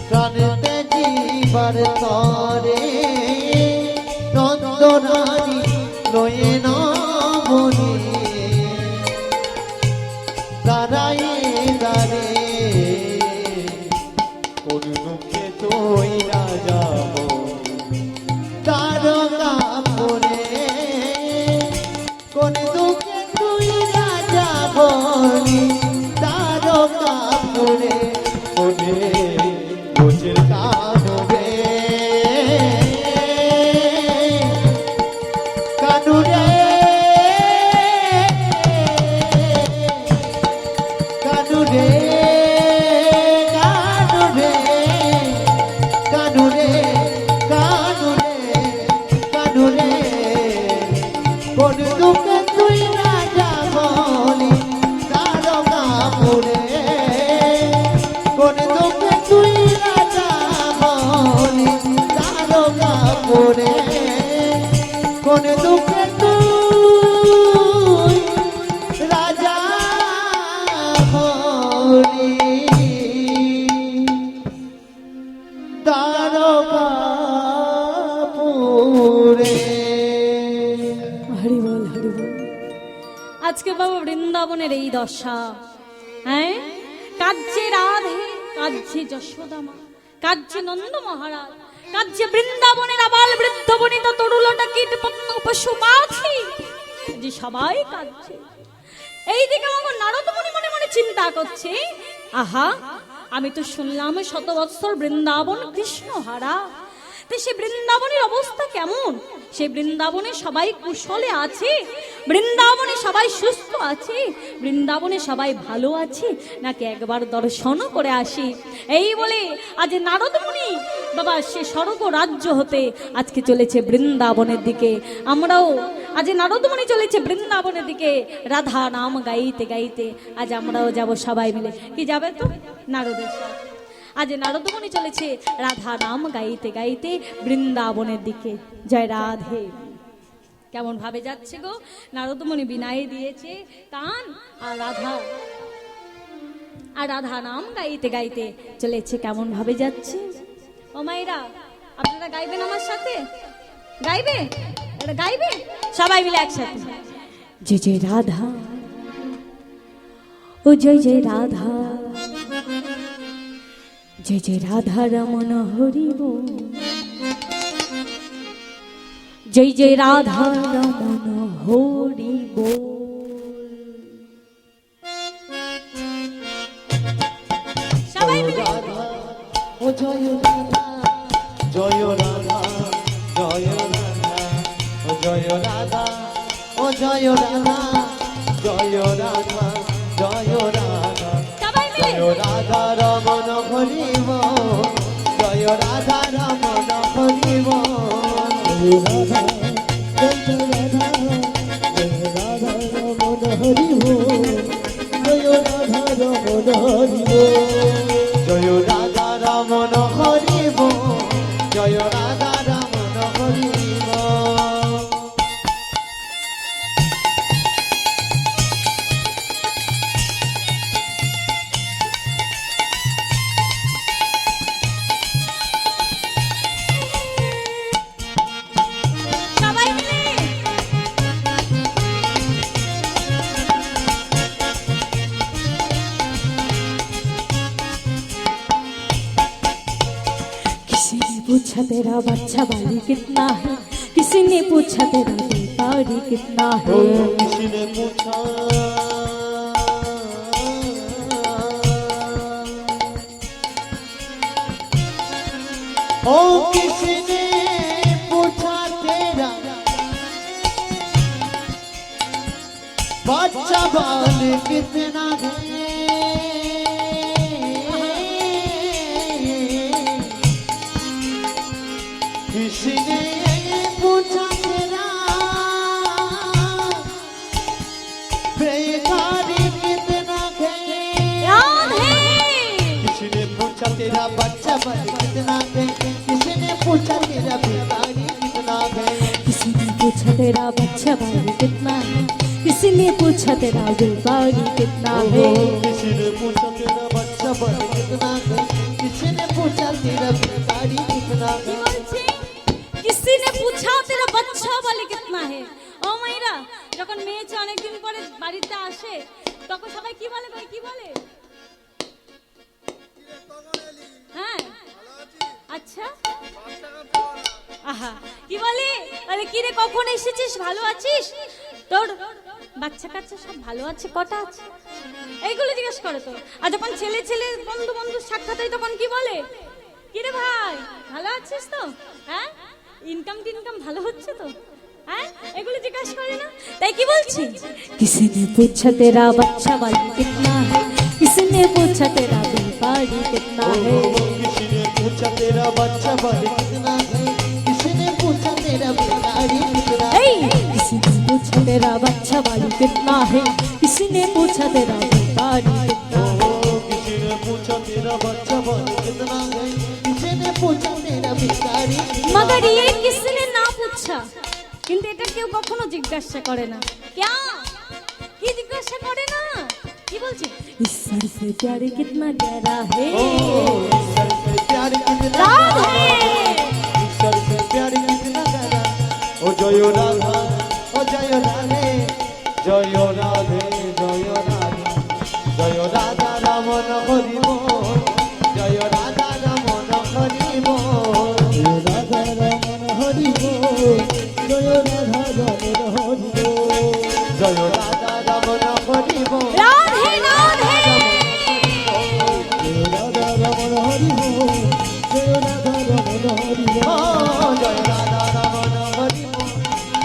প্রাণেতে জীবার তরে নন্দরানী লয়ে নবনী দাঁড়ায়ে দাঁড়ে কোন মুখে তুই না যাব তারকা পরে কোন দুঃখে তুই না যাব তারকা পরে ওরে বুঝের কানুরে কানুরে কানুরে কানুরে কানুরে কানুরে কানুরে কোন দুঃখে তুই রাজা বলি তারকা পুরে কোন দুঃখে তুই রাজা বলি তারকা পুরে কোন দুঃখে তুই রাজা বলি তারকা পুরে হরি বল হরি বল। আজকে বাবু বৃন্দাবনের এই দশা, হ্যাঁ, কাজ্যে রাধে, কাজ্যে যশোদা মা, কাজ্যে নন্দ মহারাজ, কাজ্যে বৃন্দাবনের আবাল বৃদ্ধ বনিতা তরুলতা কীট পতঙ্গ পশু পাখি, যে সবাই কাঁদছে। এইদিকে আমার নারদ মুনি মনে মনে চিন্তা করছে, আহা আমি তো শুনলাম শত বৎসর বৃন্দাবন কৃষ্ণ হারা, তো সে বৃন্দাবনের অবস্থা কেমন? সে বৃন্দাবনে সবাই কুশলে আছে? বৃন্দাবনে সবাই সুস্থ আছে? বৃন্দাবনে সবাই ভালো আছে? নাকি একবার দর্শনও করে আসি? এই বলে আজ নারদ মুনি বাবা সে স্বর্গ রাজ্য হতে আজকে চলেছে বৃন্দাবনের দিকে। আমরাও আজ নারদ মুনি চলেছে বৃন্দাবনের দিকে রাধা নাম গাইতে গাইতে। আজ আমরাও যাব সবাই মিলে। কি যাবে তো? নারদের সাথে আজ নারদমণি চলেছে রাধা নাম গাইতে গাইতে বৃন্দাবনের দিকে। জয় রাধে। কেমন ভাবে যাচ্ছে গো? নারদমণি বিনায় দিয়েছে কান, আর রাধা নাম গাইতে গাইতে চলেছে। কেমন ভাবে যাচ্ছে? ও মায়েরা, আপনারা গাইবেন আমার সাথে? গাইবে? এটা গাইবে সবাই মিলে একসাথে। জয় জয় রাধা, ও জয় জয় রাধা, জয় জয় রাধা রমন হরি বল, জয় জয় রাধা রমন হরি বল। সবাই মিলে ও জয় রাধা, জয় রাধা, জয় রাধা, ও জয় রাধা, ও জয় রাধা, জয় রাধা, জয় রাধা, সবাই মিলে জয় রাধা রমন হরি বল, জয় রাধা রমন হরি বল। রাধা জয় রাধা, জয় রাধা রমন হরি বল, জয় রাধা রমন হরি বল, জয় রাধা রমন হরি বল, জয় রাধা রমন হরি বল। সবাই মিলে किसी ने पूछा तेरा बच्चा बाली कितना है, किसी ने पूछा तेरा बेपारी कितना है। किसी ने पूछा ओ किसी ने पूछा तेरा बच्चा बाल कितना है, किसी ने पूछा तेरा बेकारी कितना है, राधे किसी ने पूछा तेरा बच्चा बल कितना है, किसी ने पूछा तेरा बेकारी कितना है, किसी ने पूछा तेरा बच्चा बाली कितना है, किसी ने पूछा तेरा बेपारी कितना है। किसी ने पूछा तेरा बच्चा बल कितना है, किसी ने पूछा तेरा बेकारी कितना है। किसी ने पूछा तेरा बच्चा वाले कितना है। ও মাইরা, যখন মেয়ে ছে অনেকদিন পরে বাড়িতে আসে তখন সবাই কি বলে? ভাই কি বলে? হ্যাঁ আচ্ছা, আহা কি বলে? আরে কি রে, কখন এসেছিস? ভালো আছিস? তোর বাচ্চা কাচ্চা সব ভালো আছে? কটা আছে? এইগুলো জিজ্ঞেস করে তো। আর যখন ছেলে ছেলে বন্ধু বন্ধু সাক্ষাৎ হয় তখন কি বলে? কি রে ভাই ভালো আছিস তো? হ্যাঁ, ইনকাম টিনকাম ভালো হচ্ছে তো? হ্যাঁ, এগুলো জিজ্ঞাসা করে না? তাই কি বলছি? किसी ने पूछा तेरा बच्चा वाली कितना है, किसी ने पूछा तेरा बेपारी कितना है। किसी ने पूछा तेरा बच्चा बल कितना है, किसी ने पूछा तेरा बेकारी कितना है, किसी ने पूछा तेरा बच्चा वाली कितना है, किसी ने पूछा तेरा बेपारी कितना है। किसी ने पूछा तेरा बच्चा बल कितना है, किसी ने पूछा तेरा बेकारी कितना है। मगर ये किसी ने ना पूछा, কিন্তু এটা কেউ কখনো জিজ্ঞাসা করে না। क्या কি জিজ্ঞাসা করে না? কি বলছে? इस सर से प्यार कितना गहरा है, सर से प्यार कितना राधे सर से प्यार कितना गहरा, ओ जय राधा, ओ जय राधे, जय राधे, जय राधे, जय राधा रमन हरि बोल, जय राधा रमन हरि बोल, जय राधा रमन हरि बोल, जय राधा रमन हरि बोल, जय राधा रमन हरि बोल, राधे राधे जय राधा হরি বল, জয় রাধা রমন হরি ও বল। জয় রাধা রমন হরি বল,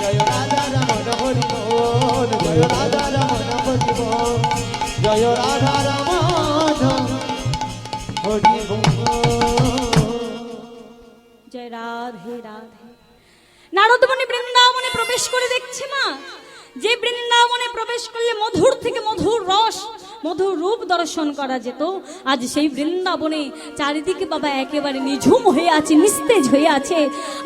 জয় রাধা রমন হরি বল, জয় রাধা রমন হরি বল, জয় রাধা রমন হরি বল। জয় রাধে রাধে। নারদমণি বৃন্দাবনে প্রবেশ করে দেখছে মা, যে বৃন্দাবনে প্রবেশ করলে মধুর থেকে মধুর রস, মধুর রূপ দর্শন করা যেত, আজ সেই বৃন্দাবনে চারিদিকে বাবা একেবারে নিঝুম হয়ে আছে, নিস্তেজ হয়ে আছে।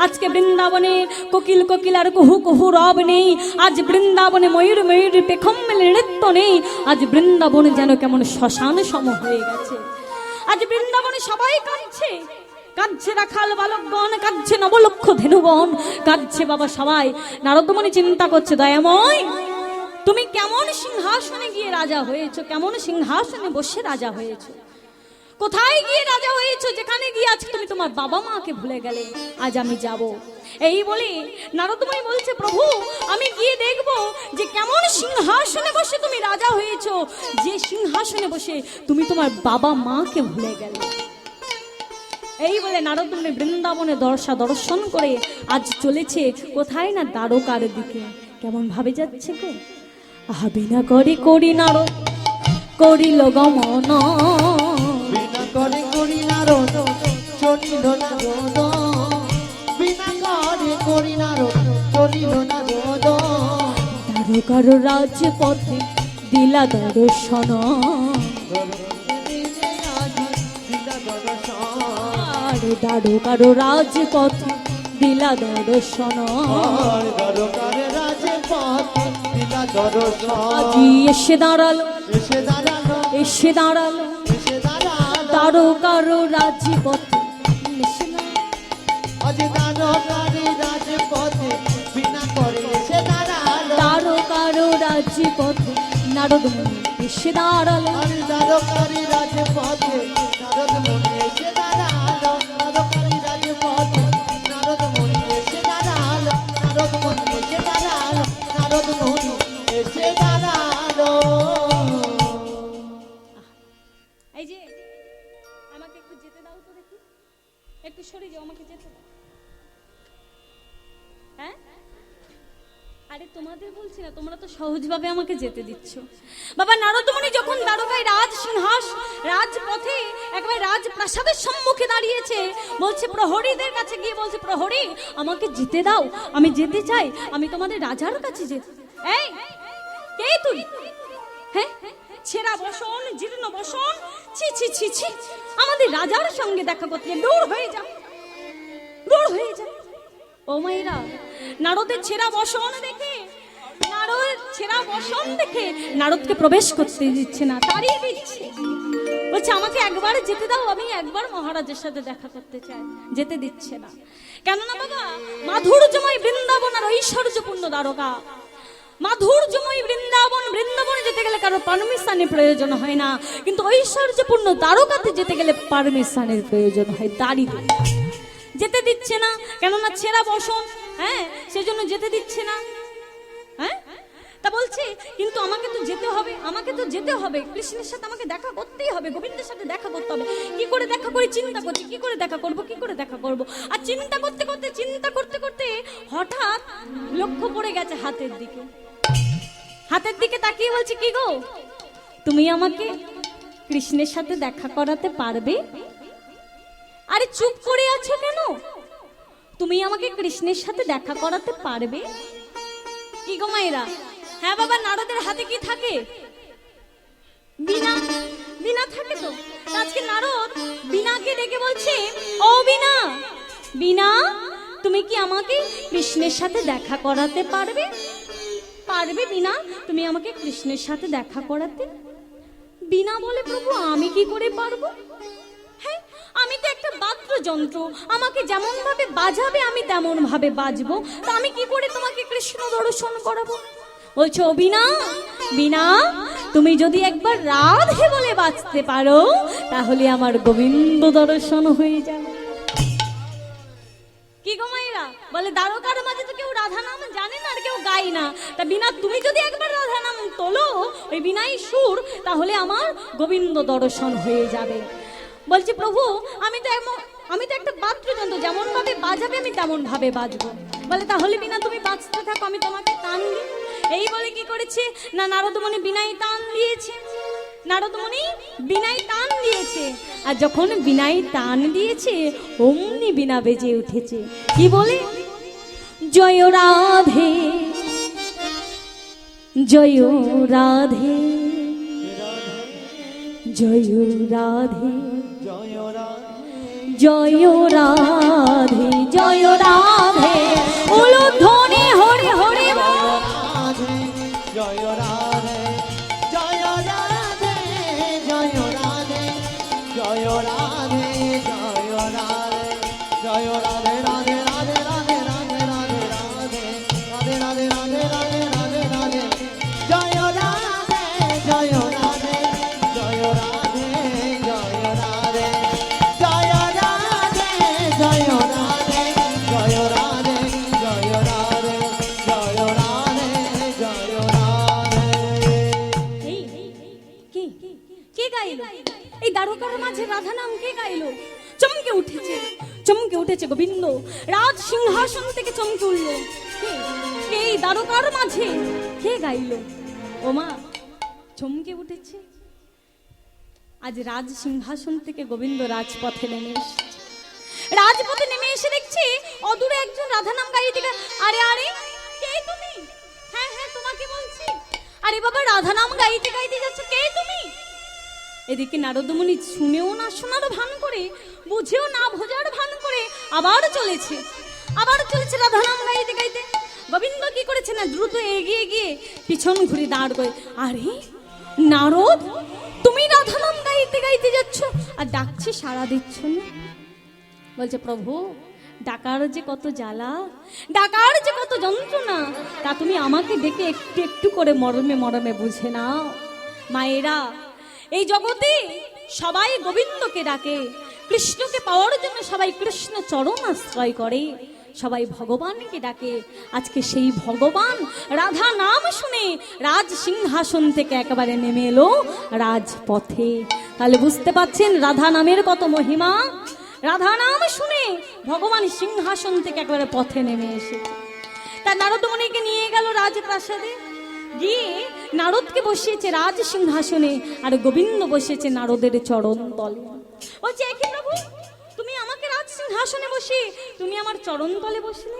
আজকে বৃন্দাবনে কোকিল কোকিল আর কুহু কুহু রব নেই। আজ বৃন্দাবনে ময়ূর ময়ূর পেখম মেলে নৃত্য নেই। আজ বৃন্দাবনে যেন কেমন শ্মশান সম হয়ে গেছে। আজ বৃন্দাবনে সবাই কাঁদছে, কাঁদছে রাখাল বালকগণ, কাঁদছে নবলক্ষ ধেনুগণ, কাঁদছে বাবা সবাই। নারদমণি চিন্তা করছে, দয়াময় তুমি কেমন সিংহাসনে গিয়ে রাজা হয়েছো, কেমন সিংহাসনে বসে রাজা হয়েছো, কোথায় গিয়ে রাজা হয়েছো, যেখানে গিয়ে আজকে তুমি তোমার বাবা মাকে ভুলে গেলে। আজ আমি যাব। এই বলে নারদমণি বলছে, প্রভু আমি গিয়ে দেখব যে কেমন সিংহাসনে বসে তুমি রাজা হয়েছো, যে সিংহাসনে বসে তুমি তোমার বাবা মাকে ভুলে গেলে। এই বলে নারদমণি বৃন্দাবনে দর্শন করে আজ চলেছে কোথায় না দ্বারকার দিকে। কেমন ভাবে যাচ্ছে গো, বিনা করে করি নারদ করিল গমন, বিনা করে করি নারদ চলিল না রোদ, বিনা করে করি নারদ চলিল না রোদ। দ্বারকার রাজপথে দিলা দর্শন, আর দ্বারকার রাজপথে দিলা দর্শন। দ্বারকার রাজপথে দিলা দর্শন। আজি এসে দাঁড়ালো, এসে দাঁড়ালো, এসে দাঁড়ালো এসে দাঁড়ালো, দ্বারকার রাজপথে। আজ দ্বারকার রাজপথে বিনা করে এসে দাঁড়ালো, দ্বারকার রাজপথে নারদমণি এসে দাঁড়ালো। আর দ্বারকার রাজপথে নারদ মুনি এসে দাঁড়ালো, দ্বারকার রাজপথে নারদ মুনি এসে দাঁড়ালো, নারদ মুনি এসে দাঁড়ালো, নারদ মুনি এসে দাঁড়ালো। এই যে আমাকে একটু যেতে দাও তো দেখি, একটু সরে যাও, আমাকে যেতে দাও। হ্যাঁ আরে তোমাদের বলছি না, তোমরা তো সহজভাবে আমাকে যেতে দিচ্ছ। বাবা নারদমণি যখন দ্বারকায় রাজপথে একেবারে রাজপ্রাসাদের সম্মুখে দাঁড়িয়েছে, বলছে প্রহরীদের কাছে গিয়ে বলছে, প্রহরী আমাকে যেতে দাও, আমি যেতে চাই, আমি তোমাদের রাজার কাছে যেতে। এই কে তুই? হ্যাঁ ছেঁড়া বসন, জীর্ণ বসন, ছি ছি ছি ছি, আমাদের রাজার সঙ্গে দেখা করতে দূর হয়ে যা, দূর হয়ে যা। ও মায়েরা, নারদের ছেঁড়া বসন দেখে, নারদের ছেঁড়া বসন দেখে নারদকে প্রবেশ করতে দিচ্ছে না, তাড়িয়ে দিচ্ছে। বলছে আমাকে একবার যেতে দাও, আমি একবার মহারাজের সাথে দেখা করতে চাই। যেতে দিচ্ছে না। কেননা বাবা মাধুর্যময় বৃন্দাবন আর ঐশ্বর্যপূর্ণ দ্বারকা, মাধুর্যময় বৃন্দাবনে যেতে গেলে কারো পারমিশনের প্রয়োজন হয় না, কিন্তু ঐশ্বর্যপূর্ণ দ্বারকাতে যেতে গেলে পারমিশনের প্রয়োজন হয়। দাঁড়িয়ে যেতে দিচ্ছে না, কেননা ছেঁড়া বসন, হ্যাঁ সেজন্য যেতে দিচ্ছে না। হ্যাঁ তা বলছে কিন্তু আমাকে তো যেতে হবে, আমাকে তো যেতে হবে, কৃষ্ণের সাথে আমাকে দেখা করতেই হবে, গোবিন্দের সাথে দেখা করতে হবে। কি করে দেখা করি চিন্তা করছি, কি করে দেখা করব, কি করে দেখা করব। আর চিন্তা করতে করতে হঠাৎ লক্ষ্য পড়ে গেছে হাতের দিকে। হাতের দিকে তাকিয়ে বলছে, কি গো তুমি আমাকে কৃষ্ণের সাথে দেখা করাতে পারবে? আরে চুপ করে আছো কেন? তুমি আমাকে কৃষ্ণের সাথে দেখা করাতে পারবে? কি গো মায়েরা? হ্যাঁ বাবা, নারদের হাতে কি থাকে? বীণা। বীণা থাকে তো। আজকে নারদ বীণাকে ডেকে বলছে, ও বীণা, বীণা তুমি কি আমাকে কৃষ্ণের সাথে দেখা করাতে পারবে? পারবে বীণা তুমি আমাকে কৃষ্ণের সাথে দেখা করাতে? বীণা বলে, প্রভু আমি কি করে পারবো? হ্যাঁ আমি তো একটা বাদ্যযন্ত্র, আমাকে যেমন ভাবে বাজাবে আমি তেমন ভাবে বাজবো, তা আমি কি করে তোমাকে কৃষ্ণ দর্শন করাবো? বলছো বীণা, বীণা তুমি যদি একবার রাধে বলে বাঁচতে পারো তাহলে আমার গোবিন্দ দর্শন হয়ে যাবে। কি গো মায়েরা? বলে দ্বারকার মাঝে তো কেউ রাধা নাম জানে না আর কেউ গায় না, তা বীণা তুমি যদি একবার রাধা নাম তোলো, ওই বীণাই সুর, তাহলে আমার গোবিন্দ দর্শন হয়ে যাবে। বলছে প্রভু আমি তো একটা বাদ্যযন্ত্র, যেমন ভাবে বাজাবে আমি তেমন ভাবে বাজবো। বলে তাহলে বিনা তুমি বাজতে থাকো, আমি তোমাকে টান দিই। এই বলে কি করেছে না, নারদমণি বিনাই টান দিয়েছে। নারদমণি বিনাই টান দিয়েছে, আর যখন বিনাই টান দিয়েছে অমনি বিনা বেজে উঠেছে। কি বলে? জয় রাধে জয় রাধে জয় রাধে জয় রাধে জয় রাধে জয় রাধে উলুধ্বনি হরে হরে বল। জয় রাধে জয় রাধে জয় রাধে জয় রাধে জয় রাধে জয় রাধে রাধে রাধে রাধে রাধে রাধে রাধে রাধে রাধে রাধে রাধে রাধে জয় রাধে জয় রাধে জয় রাধে জয় রাধে জয় রাধে জয় রাধে জয় রাধে জয় রাধে জয় রাধে জয় রাধে। এই, কে গাইলো? এই দ্বারকার মাঝে রাধা নাম কে গাইলো? চমকে উঠেছে গোবিন্দ, রাজ সিংহাসন থেকে চমকে উঠল। কে এই দ্বারকার মাঝে কে গাইলো? ও মা, চমকে উঠেছে। আজ রাজ সিংহাসন থেকে গোবিন্দ রাজপথে নেমে এসেছে। রাজপথে নেমে এসে দেখছি অদূরে একজন রাধা নাম গাইতে। আরে আরে, কে তুমি? হ্যাঁ হ্যাঁ, তোমাকে বলছি। আরে বাবা, রাধা নাম গাইতে গাইতে যাচ্ছ, কে তুমি? এদিকে নারদমণি শুনেও না শোনার ভান করে, বুঝেও না বোঝার ভান করে আবার চলেছে রাধা নাম গাইতে গাইতে। গোবিন্দ কি করেছে না, দ্রুত এগিয়ে গিয়ে পিছন ঘুরে দাঁড় করে, আরে নারদ, তুমি রাধা নাম গাইতে গাইতে যাচ্ছ আর ডাকছে সাড়া দিচ্ছ না। বলছে প্রভু, ডাকার যে কত জ্বালা, ডাকার যে কত যন্ত্রণা, তা তুমি আমাকে ডেকে একটু একটু করে মরমে মরমে বুঝে নাও। মায়েরা, এই জগতে সবাই গোবিন্দকে ডাকে, কৃষ্ণকে পাওয়ার জন্য সবাই কৃষ্ণ চরণ আশ্রয় করে, সবাই ভগবানকে ডাকে। আজকে সেই ভগবান রাধা নাম শুনে রাজ সিংহাসন থেকে একেবারে নেমে এলো রাজপথে। তাহলে বুঝতে পাচ্ছেন রাধা নামের কত মহিমা। রাধা নাম শুনে ভগবান সিংহাসন থেকে একেবারে পথে নেমে এসে তার নারদমণিকে নিয়ে গেল রাজপ্রাসাদে। গিয়ে নারদকে বসিয়েছে রাজ সিংহাসনে, আর গোবিন্দ বসেছে নারদের চরণ তলে। বলছে, একে প্রভু, তুমি আমাকে রাজ সিংহাসনে বসে তুমি আমার চরণ তলে বসলে?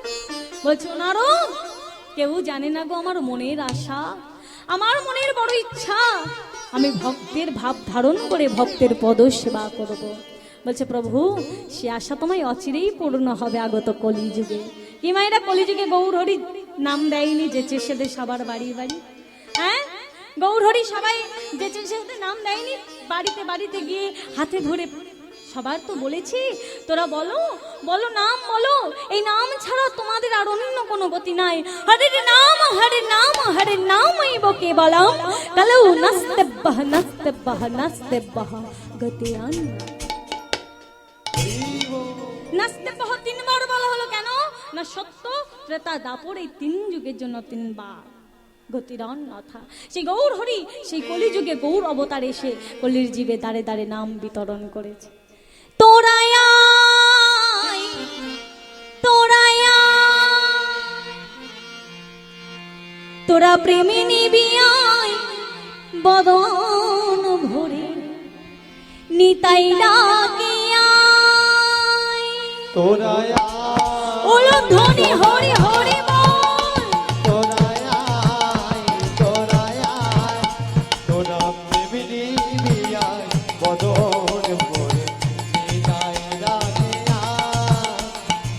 বলছো, নারদ, কেউ জানে না গো আমার মনের আশা, আমার মনের বড় ইচ্ছা, আমি ভক্তের ভাব ধারণ করে ভক্তের পদ সেবা করব। বলছে, প্রভু, সে আশা তোমায় অচিরেই পূর্ণ হবে আগত কলিযুগে। কি মায়েরা, কলিযুগে গৌরহরি নাম দেয়নি যেচে সেদে সবার বাড়ি বাড়ি? হ্যাঁ, গৌরহরি সবাই যেচে সেদে নাম দেয়নি? বাড়িতে বাড়িতে গিয়ে হাতে ধরে সবার তো বলেছি, তোরা বলো বলো, নাম বলো, এই নাম ছাড়া তোমাদের আর অন্য কোনো গতি নাই। হরে নাম হরে নাম হরে নামই বকে বলাম কালো নাস্তেব্বাহ নাস্তেব্বাহ নাস্তেব্বাহ গতি আন। নাস্তেব্বাহ তিনবার বলা হলো কেন না, সত্য ত্রেতা দাপর এই তিন যুগের জন্য তিনবার গতির অন্যথা। সেই গৌর হরি সেই কলিযুগে গৌর অবতার এসে কলির জীবে দাঁড়ে দাঁড়ে নাম বিতরণ করেছে। তোরা প্রেমে নিবি আয় বদন ভরে নিতাই ডাকিয়া, তোরা উলুধ্বনি হরি হরি বল। তোরা তোরা প্রেমিনী বিয়ায় বদন ভরে নিতাই ডাকিয়া,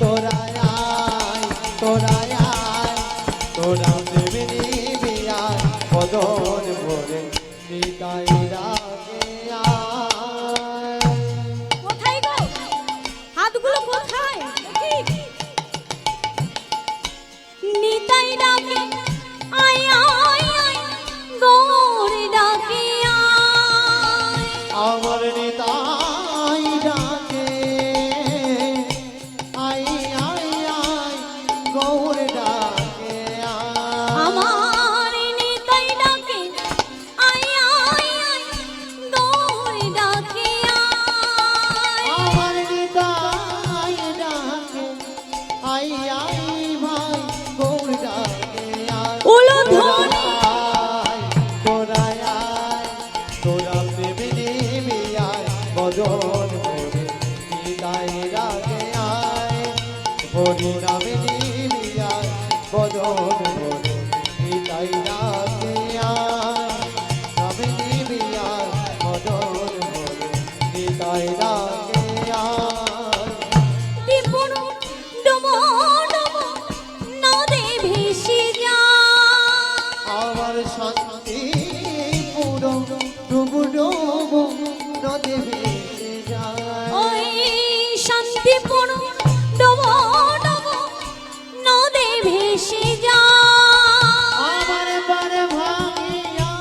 তোরা তোরা প্রেমিনী বিয়ায় বদন ভরে নিতাই ডাকিয়া। কোথায় গো, হাতগুলো কোথায়? নিতাই ডাকে আয় আয় আয়, গৌর ডাকে আয়, আমার নিতাই ডাকে আই আই আই, গৌর ডাকে আই। আমার নিতাই ডাকে আয় আয় আয়, বদন ভরে নিতাই রাগে আয় হরি নামে নিবিয়ায় বদন ভরে নিতাই রাগে আয় নামে নিবিয়ায় বদন ভরে নিতাই রাগে আয় ত্রিপুর ডুবো ডুবো নদে ভেসে যায়। আমার শান্তি পুরো ডুবু ডুবু নদী ভেসে যায় ওই শান্তিপুর ডুবো ডুবো নদে ভেসে যায়। আমার পারে ভাঙিয়া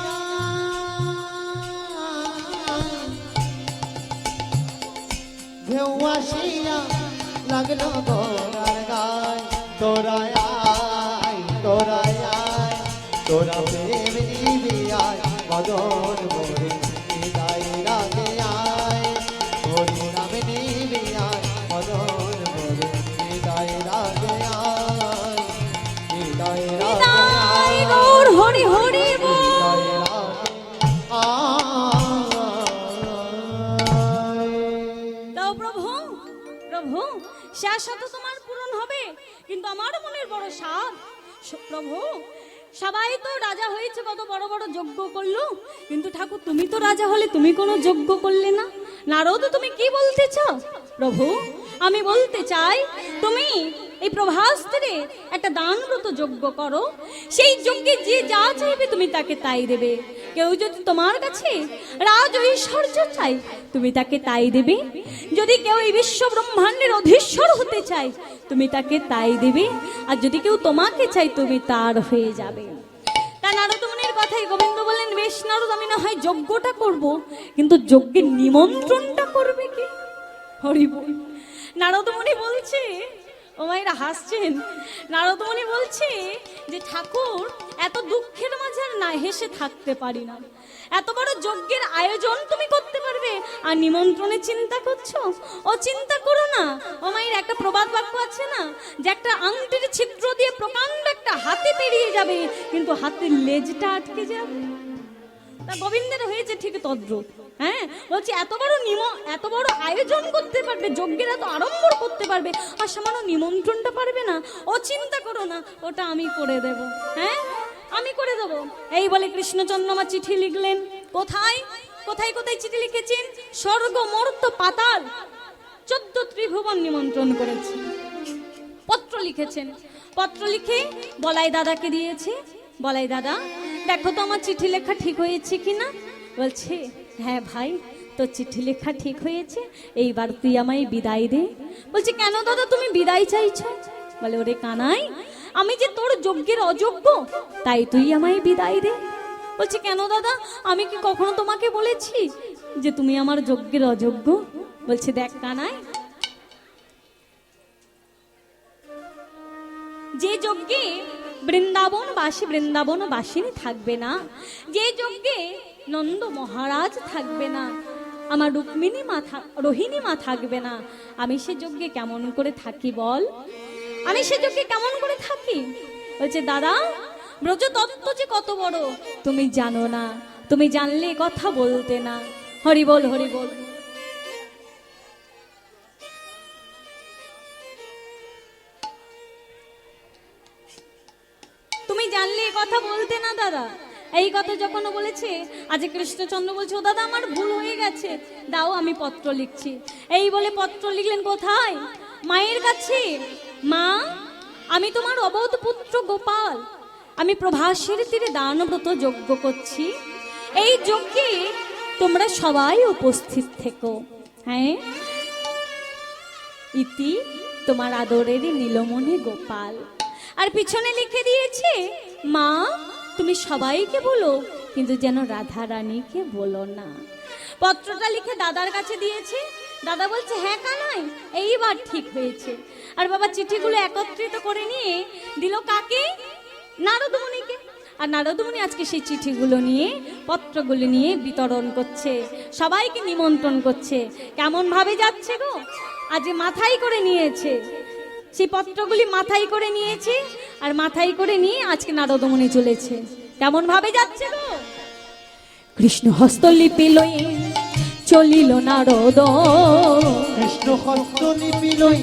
ঢেউ আসিয়া লাগলো গোড়ার গায় তোরায় আয় তোরায় আয় তোরা প্রেম নিবিয়ায় বদন ভরে নিতাই রাগে আয় হরি নামে নিবিয়ায় বদন ভরে নিতাই রাগে আয় নিতাই রাগে নিতাই আয় গৌর হরি হরি বল। নিতাই রাগে আয় দাও প্রভু প্রভু শাশ্বত তোমার পূরণ হবে, কিন্তু আমার মনের বড় সাধ প্রভু। সবাই তো রাজা হয়েছে, কত বড় বড় যজ্ঞ করলো, কিন্তু ঠাকুর তুমি তো রাজা হলে তুমি কোনো যজ্ঞ করলে না। নারদ তুমি কি বলতে চাও প্রভু? আমি বলতে চাই তুমি এই প্রভাস্ত্রে একটা দানব্রত যজ্ঞ করো, সেই যজ্ঞে যে যা চাইবে তুমি তাকে তাই দেবে। কেউ যদি তোমার কাছে রাজ ঐশ্বর্য চাই তুমি তাকে তাই দেবে, যদি কেউ এই বিশ্ব ব্রহ্মাণ্ডের অধীশ্বর হতে চায় তুমি তাকে তাই দেবে, আর যদি কেউ তোমাকে চাই তুমি তার হয়ে যাবে। তা নারদমুনির কথাই গোবিন্দ বললেন, বেশ নারদ, আমি না হয় যজ্ঞটা করব, কিন্তু যজ্ঞের নিমন্ত্রণটা করবে কি? হরি বল। নারদমুনি বলছে, ও মায়েরা হাসছেন, নারদমুনি বলছে যে ঠাকুর এত দুঃখের মাঝে আর না হেসে থাকতে পারি না। এত বড় যজ্ঞের আয়োজন তুমি করতে পারবে আর নিমন্ত্রণে চিন্তা করছো? ও চিন্তা করো না। ও মায়ের একটা প্রবাদ বাক্য আছে না, যে একটা আংটির ছিদ্র দিয়ে প্রকাণ্ড একটা হাতি পেরিয়ে যাবে, কিন্তু হাতির লেজটা আটকে যাবে। তা গোবিন্দের হয়েছে ঠিক তদ্রূপ। হ্যাঁ, বলছি এত বড় আয়োজন করতে পারবে, যজ্ঞের এত আড়ম্বর করতে পারবে, আর সামান্য নিমন্ত্রণটা পারবে না? ও চিন্তা করো না, ওটা আমি করে দেব। হ্যাঁ, আমি করে দেব। এই বলে কৃষ্ণচন্দ্র আমার চিঠি লিখলেন। কোথায় কোথায় কোথায় চিঠি লিখেছেন? স্বর্গ মর্ত পাতাল 14 ত্রিভুবন নিমন্ত্রণ করেছে। পত্র লিখেছেন, পত্র লিখে বলাই দাদাকে দিয়েছে। বলাই দাদা, দেখো তো আমার চিঠি লেখা ঠিক হয়েছে কিনা। বলছে, হ্যাঁ ভাই, তোর চিঠি লেখা ঠিক হয়েছে, এইবার তুই আমায় বিদায় দে। বলছে, কেন দাদা তুমি বিদায় চাইছো? বলে, ওরে কানাই, আমি যে তোর যজ্ঞের অযোগ্য, তাই তুই আমায় বিদায় দে। বলছে, কেন দাদা, আমি কি কখনো তোমাকে বলেছি যে তুমি আমার যজ্ঞের অযোগ্য? বলছে, দেখ কানাই, যে যজ্ঞে বৃন্দাবনবাসিনী থাকবে না, যে যজ্ঞে নন্দ মহারাজ থাকবে না, আমার রোহিণী মা থাকবে না, আমি সে যজ্ঞে কেমন করে থাকি বল? আমি সে যজ্ঞে কেমন করে থাকি? বলছে, দাদা, ব্রজ তত্ত্ব যে কত বড় তুমি জানো না, তুমি জানলে কথা বলতে না। হরি বল, হরি বল। তুমি জানলে কথা বলতে না দাদা। এই কথা যখন বলেছে, আজ কৃষ্ণচন্দ্র বলছে, ও দাদা আমার ভুল হয়ে গেছে, দাও আমি পত্র লিখছি। এই বলে পত্র লিখলেন। কোথায়? মায়ের কাছে। মা, আমি তোমার অবোধ পুত্র গোপাল, আমি প্রভাসের তীরে দানব্রত যজ্ঞ করছি, এই যজ্ঞে তোমরা সবাই উপস্থিত থেকো। হ্যাঁ, ইতি তোমার আদরের নীলমণি গোপাল। আর পিছনে লিখে দিয়েছে, মা তুমি সবাইকে বলো, কিন্তু যেন রাধা রানীকে বলো না। পত্রটা লিখে দাদার কাছে দিয়েছে। দাদা বলছে, হ্যাঁ কানাই, এইবার ঠিক হয়েছে। আর বাবা চিঠিগুলো একত্রিত করে নিয়ে দিল কাকে? নারদমুনিকে। আর নারদমুনি আজকে সেই চিঠিগুলো নিয়ে, পত্রগুলো নিয়ে বিতরণ করছে, সবাইকে নিমন্ত্রণ করছে। কেমন ভাবে যাচ্ছে গো? আজ মাথায় করে নিয়েছে, সেই পত্রগুলি মাথায় করে নিয়েছে, আর মাথায় করে নিয়ে আজকে নারদমুনি চলেছে। কেমন ভাবে যাচ্ছে গো? কৃষ্ণ হস্তলিপি লয়ে চলিল নারদ। কৃষ্ণ হস্ত লিপি লই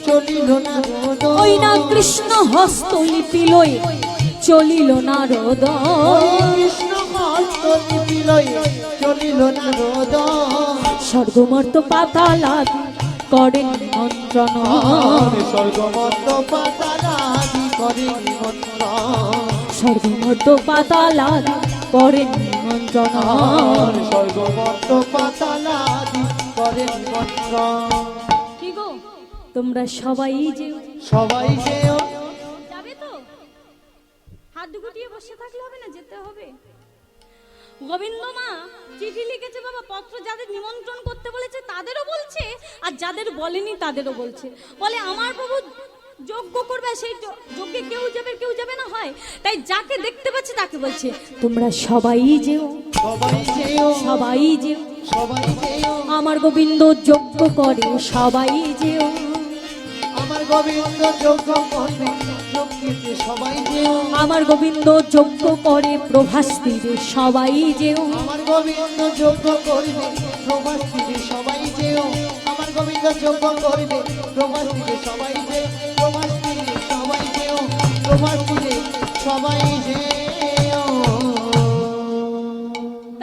চলিল নারদ। ওই না কৃষ্ণ হস্তলিপি লই চলিল নারদ। কৃষ্ণ হস্ত লিপি লই চলিল নারদ। স্বর্গমর্ত পাতালাদি করেন নিমন্ত্রণ। স্বর্গমর্ত পাতালাদি করেন নিমন্ত্রণ। স্বর্গমর্ত পাতালাদি করেন নিমন্ত্রণ। স্বর্গমর্ত পাতালাদি করেন নিমন্ত্রণ। কি গো তোমরা সবাই যে সবাই যেও। যাবে তো? হাত গুটিয়ে বসে থাকলে হবে না, যেতে হবে। গোবিন্দ মা চিঠি লিখেছে বাবা, পত্র যাদের নিমন্ত্রণ করতে বলেছে তাদেরও বলছে, আর যাদের বলেনি তাদেরও বলছে। বলে আমার প্রভু যজ্ঞ করবে, সেই যজ্ঞে কেউ যাবে না হয়, তাই যাকে দেখতে পাচ্ছে তাকে বলছে তোমরা সবাই যেও, সবাই যেও। সবাই যেও, সবাই যেও। আমার গোবিন্দ যজ্ঞ করে সবাই যেও। আমার গোবিন্দ যজ্ঞ করবে যজ্ঞেতে সবাই যেও। আমার গোবিন্দ যজ্ঞ করে প্রভাস্তিরে সবাই যেও। আমার গোবিন্দ যজ্ঞ করবে প্রভাস্তিরে সবাই যেও। আমার গোবিন্দ যজ্ঞ করবে প্রভাস্তিরে সবাই যেও। প্রভাস্তিরে সবাই যেও। প্রভাস্তিরে সবাই যেও।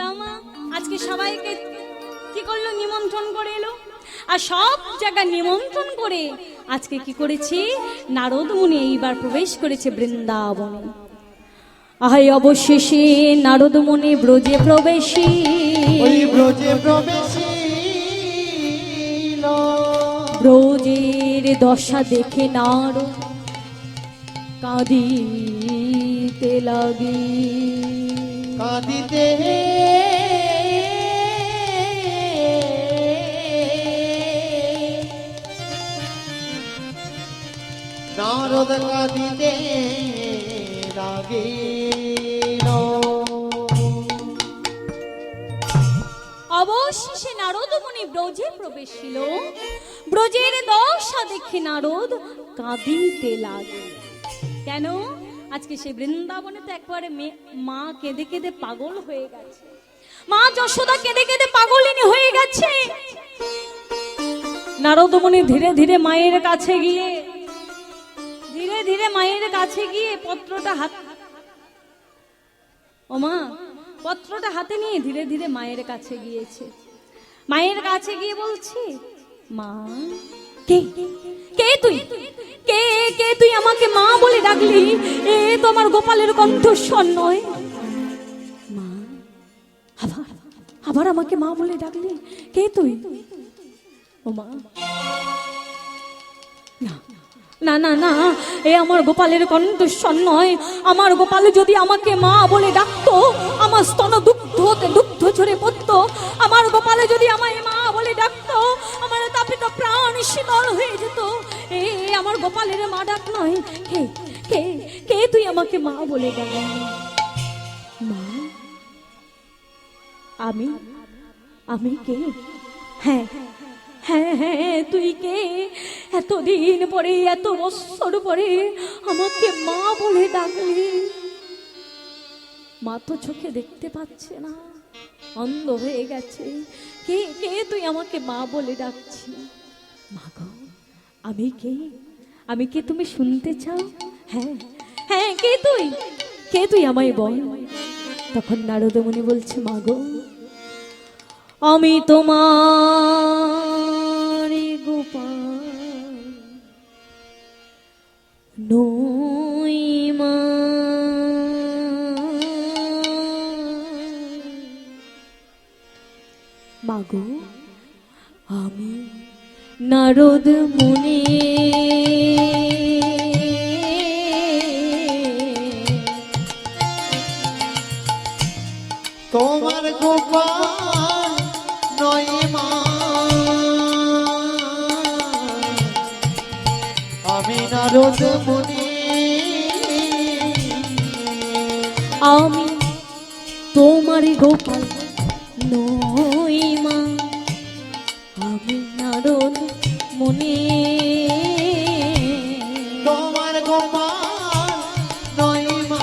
তামা আজকে সবাইকে কি করলো? নিমন্ত্রণ করে এলো, আর সব জায়গায় নিমন্ত্রণ করে আজকে কি করেছে? নারদ মুনি এইবার প্রবেশ করেছে বৃন্দাবনে। আহাই অবশেষে নারদ মুনি ব্রজে প্রবেশী। ওই ব্রজে প্রবেশিল। ব্রজের দশা দেখে নারদ কাঁদিতে লাগে। কাঁদিতে নারদ কাঁদিতে লাগিল। অবশেষে নারদ মুনি ব্রজে প্রবেশিল। ব্রজের দশা দেখে নারদ কাঁদিতে লাগে। কেন? আজকে সেই বৃন্দাবনে তো একবারে মা কেঁদে কেঁদে পাগল হয়ে গেছে। মা যশোদা কেঁদে কেঁদে পাগলিনী হয়ে গেছে। নারদ মুনি ধীরে ধীরে মায়ের কাছে গিয়ে পত্রটা পত্রটা হাতে নিয়ে ধীরে ধীরে মায়ের কাছে গিয়েছে। মায়ের কাছে গিয়ে বলছে, মা কে কে তুই? কে কে তুই আমাকে মা বলে ডাকলি? এ তো আমার গোপালের কণ্ঠস্বর নয়। মা আবার আমাকে মা বলে ডাকলি? কে তুই? ও মা, না না না, এ আমার গোপালের কণ্ঠস্বর নয়। আমার গোপাল যদি আমাকে মা বলে ডাকতো, আমার স্তন দুগ্ধ ঝরে পড়তো। আমার গোপালে যদি আমায় মা বলে ডাকতো, আমার তাপিত প্রাণ শীতল হয়ে যেত। এ আমার গোপালের মা ডাক নয়। কে কে কে তুই আমাকে মা বলে ডাকলি? মা, আমি কে? হ্যাঁ হ্যাঁ হ্যাঁ, তুই কে? এতদিন পরে, এত বছর পরে আমাকে মা বলে ডাকলি। মা তো চোখে দেখতে পাচ্ছে না, অন্ধ হয়ে গেছে। কে কে তুই আমাকে মা বলে ডাকছি? মা গো, আমি কে তুমি শুনতে চাও? হ্যাঁ হ্যাঁ, কে তুই? কে তুই আমায় বল। তখন নারদ মুনি বলছে, মা গো, আমি তোমার গোপাল নই মা। মাগো, আমি নারদ মুনি। তোমার গোপাল নয় মা, আমি নারদ মুনি। আমি তোমার গোপাল নই মা, আমি নারদ মুনি। তোমার গোপাল নয় মা,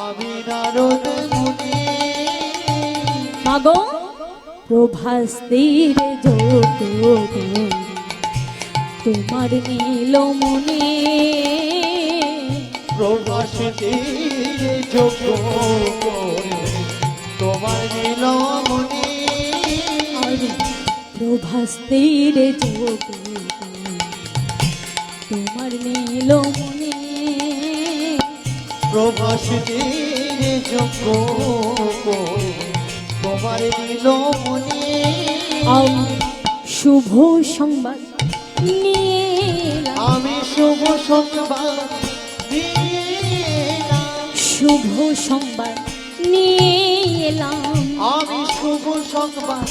আমি নারদ মুনি। মাগো, প্রভাস্তির যোগ তোমার নীল মনে প্রভাসীর যোগ তোমার নীলমণি প্রভাস্তির যোগ তোমার নীল মনে প্রভাসীর যোগ তোমার নীলমণি আমি শুভ সংবাদ নিয়ে এলাম। আমি শুভ সংবাদ নিয়ে এলাম। শুভ সংবাদ নিয়ে এলাম আমি শুভ সংবাদ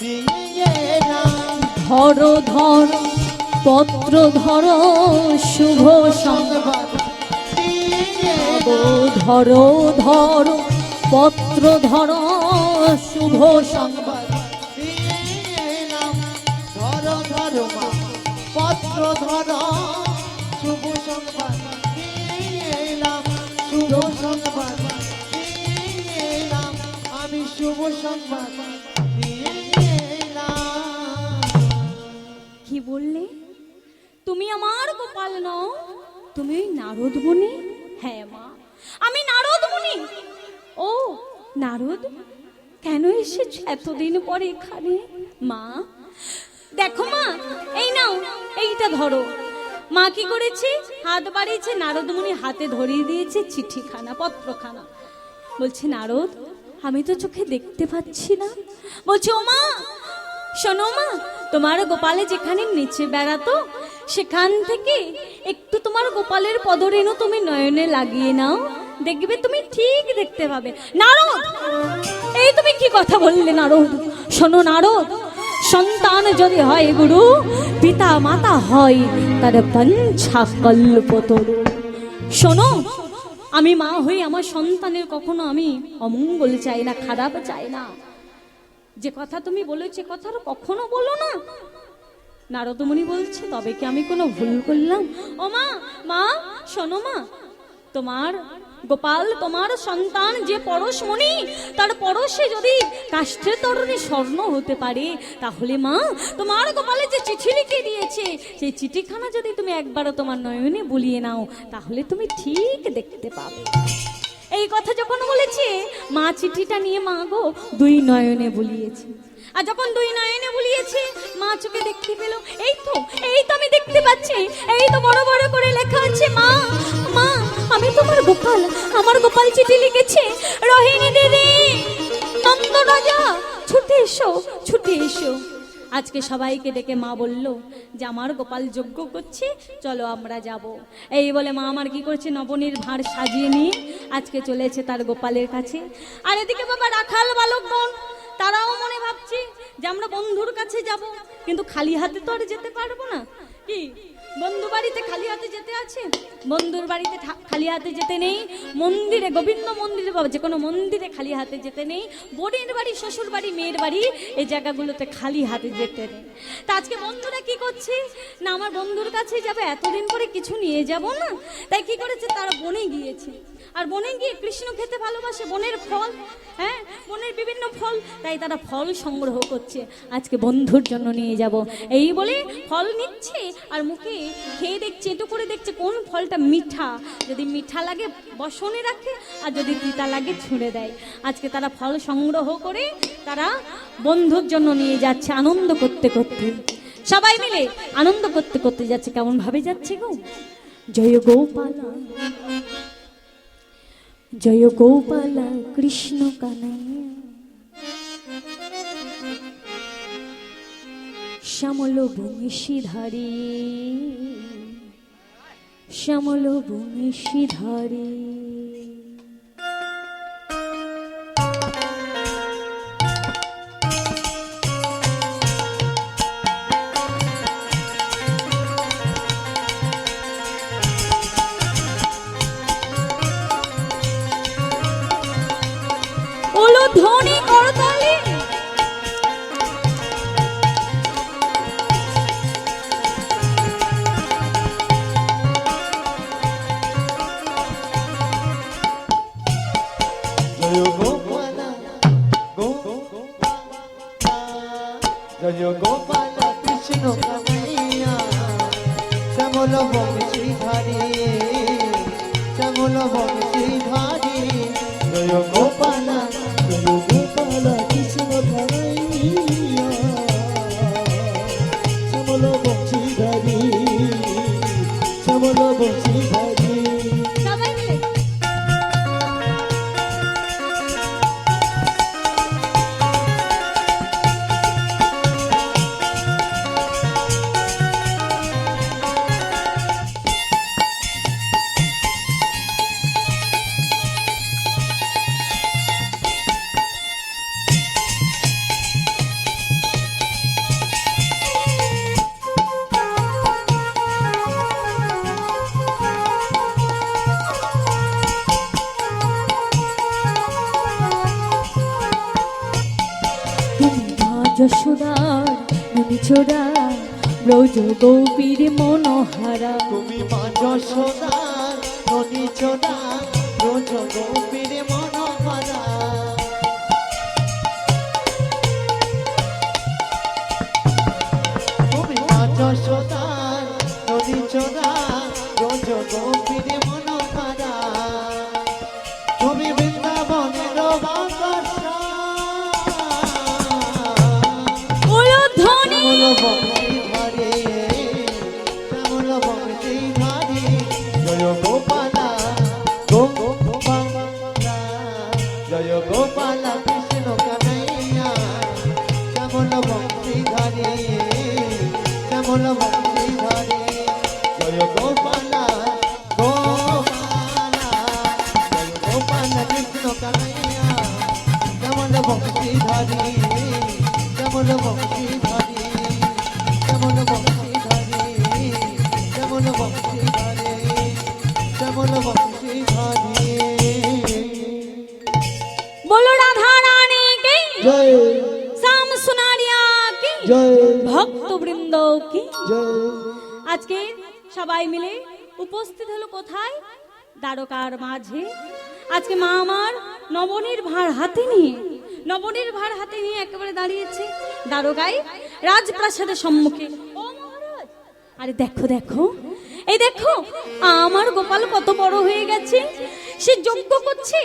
দিয়ে এলাম। ধরো ধরো পত্র ধরো শুভ সংবাদ সংবাদ দিয়ে ধরো ধরো পত্র ধরো শুভ সংবাদ সংবাদ দিয়ে এলাম। ধরো ধরো মা পত্র ধরো শুভ সংবাদ দিয়ে এলাম। শুভ সংবাদ দিয়ে এলাম। আমি শুভ সংবাদ দিয়ে এলাম। কি বললে তুমি আমার গোপাল নও তুমি ওই নারদ মুনি হ্যাঁ মা আমি নারদ মুনি ও নারদ কেন এসেছ এতদিন পরে এখানে মা দেখো মা এই নাও এইটা ধরো মা কি করেছে হাত বাড়িয়েছে নারদ মুনি হাতে ধরিয়ে দিয়েছে চিঠিখানা পত্রখানা বলছে নারদ আমি তো চোখে দেখতে পাচ্ছি না বলছে ও মা শোনো মা তোমার গোপালে যেখানে নিচে বেড়াতো সেখান থেকে একটু তোমার গোপালের পদরেণু তুমি নয়নে লাগিয়ে নাও দেখবে তুমি ঠিক দেখতে পাবে নারদ এই তুমি কি কথা বললে নারদ শোনো নারদ সন্তান যদি হয় গুরু পিতা মাতা হয় তার পঞ্চা কল্পতরু শোনো আমি মা হই আমার সন্তানের কখনো আমি অমঙ্গল চাই না খারাপ চাই না যে কথা তুমি বলেছো কথার কখনো বলো না নারদমুনি বলছে তবে কি আমি কোনো ভুল করলাম ও মা মা শোনো মা তোমার গোপাল তোমার সন্তান যে পরশমণি তার পরশে যদি কাষ্ঠের তরণী স্বর্ণ হতে পারে তাহলে মা তোমার গোপালে যে চিঠি লিখে দিয়েছে সেই চিঠিখানা যদি তুমি একবারও তোমার নয়নে বুলিয়ে নাও তাহলে তুমি ঠিক দেখতে পাবে এই কথা যখন বলেছে মা চিঠিটা নিয়ে মা গো দুই নয়নে বুলিয়েছে আর যখন দুই নয়নে বুলিয়েছে মা চোখে দেখতে পেল এই তো আমি দেখতে পাচ্ছি এই তো বড় বড় করে লেখা আছে মা মা আমি তোমার গোপাল আমার গোপাল চিঠি লিখেছে রোহিণী দিদি নন্দ রাজা ছুটে এসো আজকে সবাইকে ডেকে মা বলল যে আমার গোপাল যজ্ঞ করছে চলো আমরা যাব এই বলে মা আমার কি করছে নবনীর ভাঁড় সাজিয়ে নিয়ে আজকে চলেছে তার গোপালের কাছে আর এদিকে বাবা রাখাল বালকগণ তারাও মনে ভাবছে যে আমরা বন্ধুর কাছে যাব কিন্তু খালি হাতে তো আর যেতে পারবো না কি বন্ধু বাড়িতে খালি হাতে যেতে আছে বন্ধুর বাড়িতে খালি হাতে যেতে নেই মন্দিরে গোবিন্দ মন্দিরে বাবা যে কোনো মন্দিরে খালি হাতে যেতে নেই বোনের বাড়ি শ্বশুর বাড়ি মেয়ের বাড়ি এই জায়গাগুলোতে খালি হাতে যেতে নেই তা আজকে বন্ধুরা কি করছে না আমার বন্ধুর কাছে যাবে এতদিন পরে কিছু নিয়ে যাব না তাই কি করেছে তারা বনে গিয়েছে আর বনে গিয়ে কৃষ্ণ খেতে ভালোবাসে বনের ফল হ্যাঁ বনের বিভিন্ন ফল তাই তারা ফল সংগ্রহ করছে আজকে বন্ধুর জন্য নিয়ে যাব এই বলে ফল নিচ্ছে আর মুখে খেয়ে দেখছে একটু করে দেখছে কোন ফলটা মিঠা যদি মিঠা লাগে বসনে রাখে আর যদি তিতা লাগে ছুঁড়ে দেয় আজকে তারা ফল সংগ্রহ করে তারা বন্ধুর জন্য নিয়ে যাচ্ছে আনন্দ করতে করতে সবাই মিলে আনন্দ করতে করতে যাচ্ছে কেমন ভাবে যাচ্ছে গো জয় গোপালা জয় গোপালা কৃষ্ণ কানাইয়া শ্যামল বংশীধারী শ্যামল বংশীধারী ওলো ধ্বনি করতালি জয় গোপালা জয় গোপাল কৃষ্ণ কানাইয়া শ্যামল বংশীধারী শ্যামল বংশীধারী জয় গোপাল জয় গোপাল কৃষ্ণ কানাইয়া শ্যামল বংশীধারী শ্যামল বংশীধারী সবাই মিলে তুমি মা যশোদার ননী ছোড়া ব্রজ গোপীর মনোহারা তুমি মা যশোদার নদী চোদা রোজ গোপীর মনোহরা তুমি মা যশোদার নদী চোদা রোজ গোপীর মনোহরা তুমি বৃন্দাবনের বাকসা উলুধ্বনি শ্যামল বংশীধারী জয় গোপালা গোপালা জয় গোপালা কৃষ্ণ কানাইয়া শ্যামল বংশীধারী শ্যামল বংশীধারী জয় গোপালা গোপালা জয় গোপালা কৃষ্ণ কানাইয়া শ্যামল বংশীধারী শ্যামল বংশীধারী শ্যামল বংশীধারী শ্যামল বংশীধারী শ্যামল বংশীধারী বলো রাধা রানী কি জয় শ্যাম সুনারিয়া কি জয় ভক্তবৃন্দ কি জয় আজকে সবাই মিলে উপস্থিত হলো কোথায়? দ্বারকার মাঝে। আজকে মা আমার নবনীর ভার হাতে নিয়ে একেবারে দাঁড়িয়েছে দ্বারকায় রাজপ্রাসাদের সম্মুখে। ও মহারাজ, আরে দেখো দেখো, এই দেখো আমার গোপাল কত বড় হয়ে গেছে। সে যজ্ঞ করছে,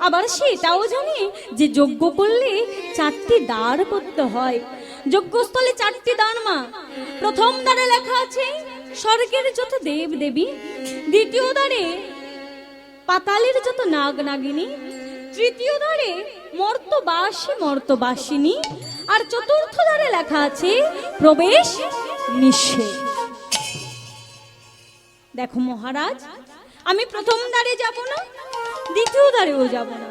আবার সেটাও জানে যে যজ্ঞ করলে 4টি দ্বার করতে হয়। যজ্ঞস্থলে 4টি দ্বার মা। প্রথম দ্বারে লেখা আছে স্বর্গের যত দেব দেবী, দ্বিতীয় দ্বারে পাতালের যত নাগ নাগিনী, তৃতীয় দ্বারে মর্তবাসিনী, আর চতুর্থ দ্বারে লেখা আছে প্রবেশ নিষেধ। দেখো মহারাজ, আমি প্রথম দ্বারে যাব না, দ্বিতীয় দ্বারেও যাব না,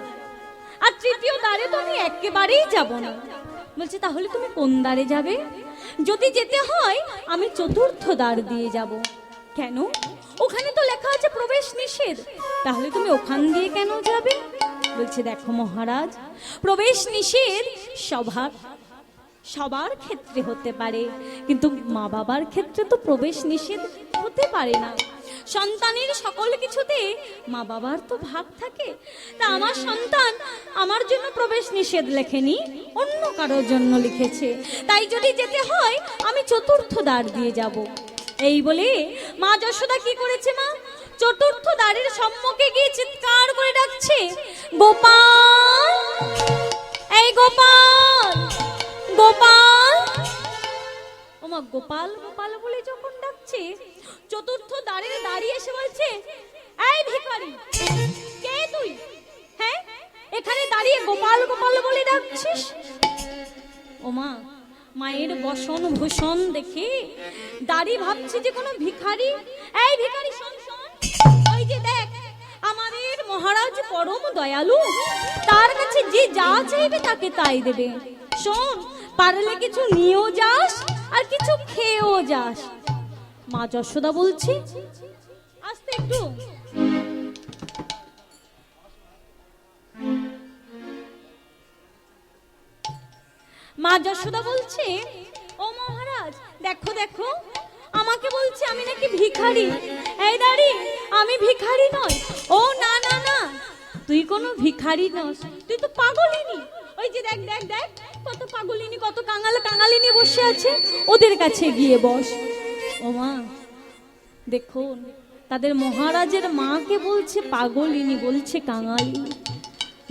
আর তৃতীয় দ্বারে তো আমি একেবারেই যাব না। বলছে তাহলে তুমি কোন দ্বারে যাবে? যদি যেতে হয় আমি চতুর্থ দ্বার দিয়ে যাব। কেন? ওখানে তো লেখা আছে প্রবেশ নিষেধ, তাহলে তুমি ওখান দিয়ে কেন যাবে? বলছে দেখো মহারাজ, প্রবেশ নিষেধ সবার ক্ষেত্রে হতে পারে, কিন্তু মা বাবার ক্ষেত্রে তো প্রবেশ নিষেধ হতে পারে না। সন্তানের সকল কিছুতে মা বাবার তো ভাগ থাকে। তা আমার সন্তান আমার জন্য প্রবেশ নিষেধ লেখেনি, অন্য কারোর জন্য লিখেছে। তাই যদি যেতে হয় আমি চতুর্থ দ্বার দিয়ে যাব। এই বলে মা যশোদা কি করেছে? মা চতুর্থ দ্বারের সম্মুখে গিয়ে চিৎকার করে ডাকছে, গোপাল, এই গোপাল, গোপাল। ওমা গোপাল গোপাল বলে যখন ডাকছে, চতুর্থ দ্বারে দাঁড়িয়ে এসে বলছে, এই ভিখারি, কে তুই? হ্যাঁ, এখানে দাঁড়িয়ে গোপাল গোপাল বলে ডাকছিস? ওমা মায়ের বসন ভূষণ দেখে দাঁড়ি ভাবছে যে কোনো ভিখারি। এই ভিখারি শোন শোন, ওই যে দেখ আমাদের মহারাজ পরম দয়ালু, তার কাছে যে যা চাইবে তাকে তাই দেবে। শোন, পারলে কিছু নিয়েও যাস আর কিছু খেয়েও যাস। মা যশোদা বলছি, আস্তে একটু। মা যশোদা বলছে, ও মহারাজ দেখো দেখো, আমাকে বলছে আমি নাকি ভিখারি। এই দাঁড়ি, আমি ভিখারি নই। ও না না না, তুই কোনো ভিখারি নস, তুই তো পাগলিনী। ওই যে দেখ দেখ দেখ, কত পাগলিনী, কত কাঙালিনী বসে আছে, ওদের কাছে গিয়ে বস। ও মা, দেখুন তাদের মহারাজের মাকে বলছে পাগলিনী, বলছে কাঙালিনী।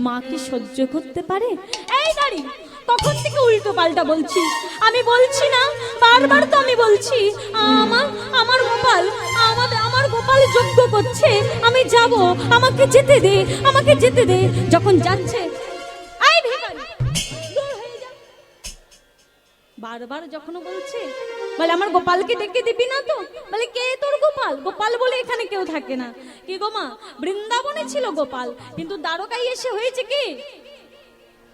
মা কি সহ্য করতে পারে? এই দাঁড়ি, তখন থেকে উল্টো পাল্টা বলছিস। আমি বলছি না, বারবার তো আমি বলছি আমার গোপাল, আমার গোপাল যজ্ঞ করছে, আমি যাব, আমাকে যেতে দে, আমাকে যেতে দে। যখন যাচ্ছে, এই ভিখারি দূর হয়ে যা। বারবার যখন বলছে, বলে আমার গোপালকে ডেকে দিবি না তো? বলে কে তোর গোপাল? গোপাল বলে এখানে কেউ থাকে না। কি গো মা, বৃন্দাবনে ছিল গোপাল, কিন্তু দ্বারকায় এসে হয়েছে কি?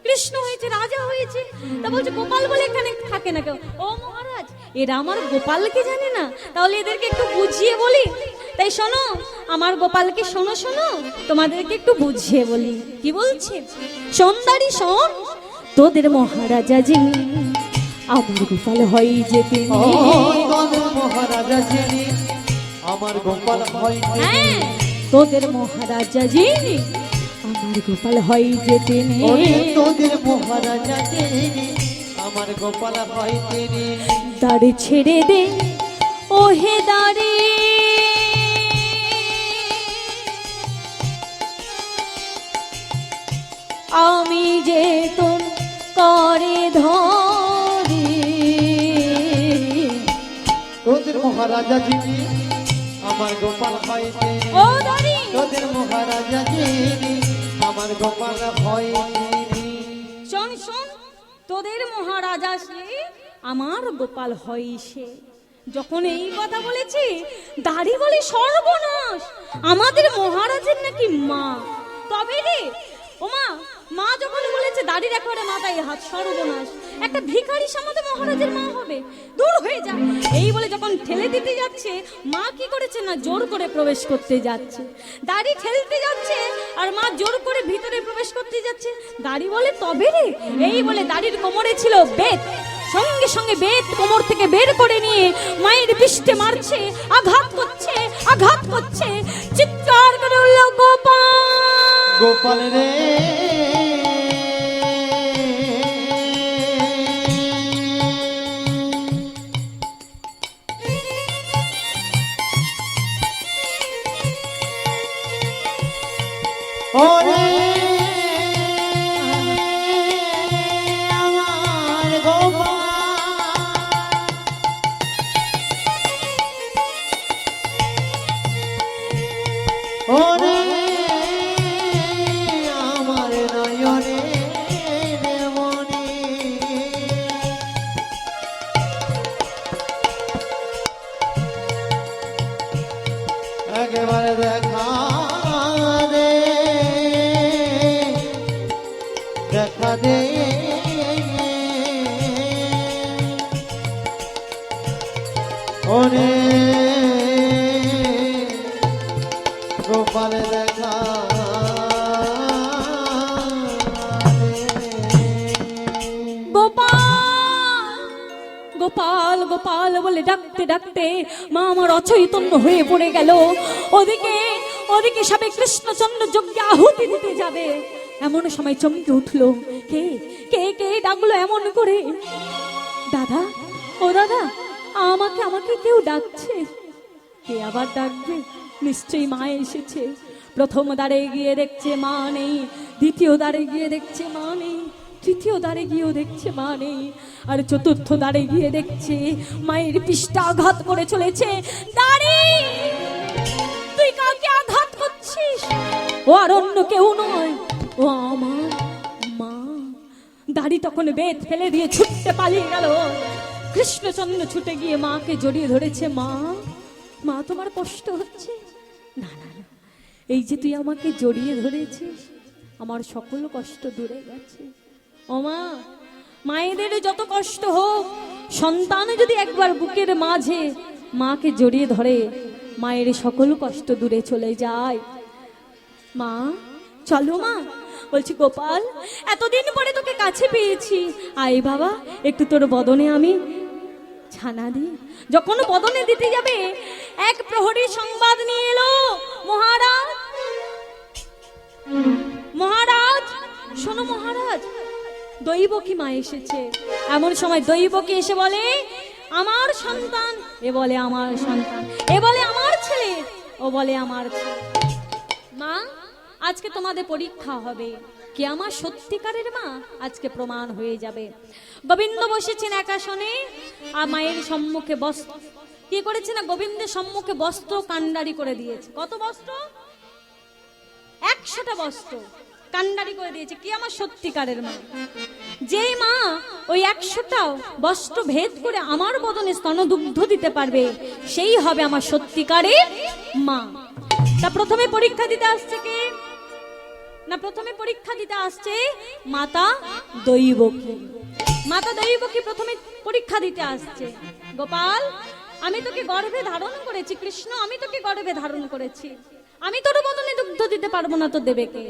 কৃষ্ণ হয়েছে, রাজা হয়েছে। তা বলছে গোপাল বলে এখানে থাকে না কেউ। ও মহারাজ, এরা আমার গোপালকে জানে না, তাহলে এদেরকে একটু বুঝিয়ে বলি। তাই শোনো, আমার গোপালকে শোনো শোনো, তোমাদেরকে একটু বুঝিয়ে বলি। কি বলছে? সুন্দরী শোন, তোদের মহারাজা যিনি, আমার গোপাল হয় যে তিনি। তোদের মহারাজা যিনি, আমার গোপাল হয় তিনি। হ্যাঁ, তোদের মহারাজা যিনি, আমার গোপাল হয় যে তিনি। তোদের মহারাজা যিনি, আমার গোপাল হয় তিনি। দাড়ি ছেড়ে দে ও হে দাড়ি, আমি যে তোর করে ধরি। তোদের মহারাজা যিনি, আমার গোপাল হয় তিনি। ও দাড়ি, তোদের মহারাজা যিনি, আমার গোপাল হয় তিনি। শোন শোন, তোদের মহারাজা সে, আমার গোপাল হয় সে। যখন এই কথা বলেছি, দাড়ি বলে সর্বনাশ, আমাদের মহারাজের নাকি মা। তবে রে ও মা, মা যখন বলেছে দাড়ির একেবারে মাথায় হাত, সর্বনাশ। একটা ভিখারি আমাদের মহারাজের মা হবে? দূর হয়ে যা। এই বলে যখন ঠেলে দিতে যাচ্ছে, মা কি করেছে না, জোর করে প্রবেশ করতে যাচ্ছে। দাড়ি ঠেলতে যাচ্ছে আর মা জোর করে ভিতরে প্রবেশ করতে যাচ্ছে। দাড়ি বলে তবে রে, এই বলে দাড়ির কোমরে ছিল বেত, সঙ্গে সঙ্গে বেত কোমর থেকে বের করে নিয়ে মায়ের পৃষ্ঠে মারছে, আঘাত করছে, আঘাত করছে। চিৎকার করে উঠল গোপাল, গোপাল রে, ওরে আমার গোপাল, ওরে আমার নয়নে মনে। একেবারে দেখা দে, দেখা দে, ওরে গোপাল দেখা গোপাল গোপাল বলে ডাকতে ডাকতে মা আমার অচৈতন্য হয়ে পড়ে গেল। ওদিকে ওদিকে সবে কৃষ্ণচন্দ্র যজ্ঞে আহুতি দিতে যাবে, এমন সময় চমকে উঠলো। কে কে কে ডাকলো এমন করে? দাদা, ও দাদা, আমাকে আমাকে কেউ ডাকছে। কে আবার ডাকবে? নিশ্চয়ই মা এসেছে। প্রথম দ্বারে গিয়ে দেখছে মা নেই, দ্বিতীয় দ্বারে গিয়ে দেখছে মা নেই, তৃতীয় দ্বারে গিয়েও দেখছে মা নেই, আর চতুর্থ দ্বারে গিয়ে দেখছে মায়ের পৃষ্ঠা আঘাত করে চলেছে। দাঁড়ি, তুই কাকে আঘাত করছিস? ও আর অন্য কেউ নয়, ও আমার মা। দাঁড়ি তখন বেত ফেলে দিয়ে ছুটতে পালিয়ে গেল। কৃষ্ণচন্দ্র ছুটে গিয়ে মাকে জড়িয়ে ধরেছে। মা, মা তোমার কষ্ট হচ্ছে? না না না, এই যে তুই আমাকে জড়িয়ে ধরেছিস, আমার সকল কষ্ট দূরে গেছে। ও মা, মায়েদের যত কষ্ট হোক, সন্তান যদি একবার বুকের মাঝে মাকে জড়িয়ে ধরে, মায়ের সকল কষ্ট দূরে চলে যায়। মা চলো মা। বলছি গোপাল, এতদিন পরে তোকে কাছে পেয়েছি, আয় বাবা একটু তোর বদনে আমি ছানা দি। যখন বদনে দিতে যাবে, এক প্রহরী সংবাদ নিয়ে এলো, মহারাজ মহারাজ শোনো মহারাজ, দৈবকী মা এসেছে। এমন সময় দৈবকী এসে বলে, আমার সন্তান, এ বলে আমার সন্তান, এ বলে আমার ছেলে, ও বলে আমার ছেলে। মা, আজকে তোমাদের পরীক্ষা হবে, কে আমার সত্যিকারের মা আজকে প্রমাণ হয়ে যাবে। গোবিন্দ বসেছেন এক আসনে, আর মায়ের সম্মুখে বস্ত্র কি করেছে না, গোবিন্দের সম্মুখে বস্ত্র কান্ডারি করে দিয়েছে। কত বস্ত্র? 100টা বস্ত্র কান্ডারি করে দিয়েছে। কি আমার সত্যিকারের মা? যেই মা ওই 100টা বস্ত্র ভেদ করে আমার বদনে স্তনদুগ্ধ দিতে পারবে, সেই হবে আমার সত্যিকারের মা। তা প্রথমে পরীক্ষা দিতে আসছে কে না? প্রথমে পরীক্ষা দিতে আসছে মাতা দৈবকী। মাতা দৈবকী প্রথমে পরীক্ষা দিতে আসছে। গোপাল, আমি তোকে গর্ভে ধারণ করেছি, কৃষ্ণ আমি তোকে গর্ভে ধারণ করেছি, আমি তোর বদনে দুগ্ধ দিতে পারবো না, তো দেবে কে?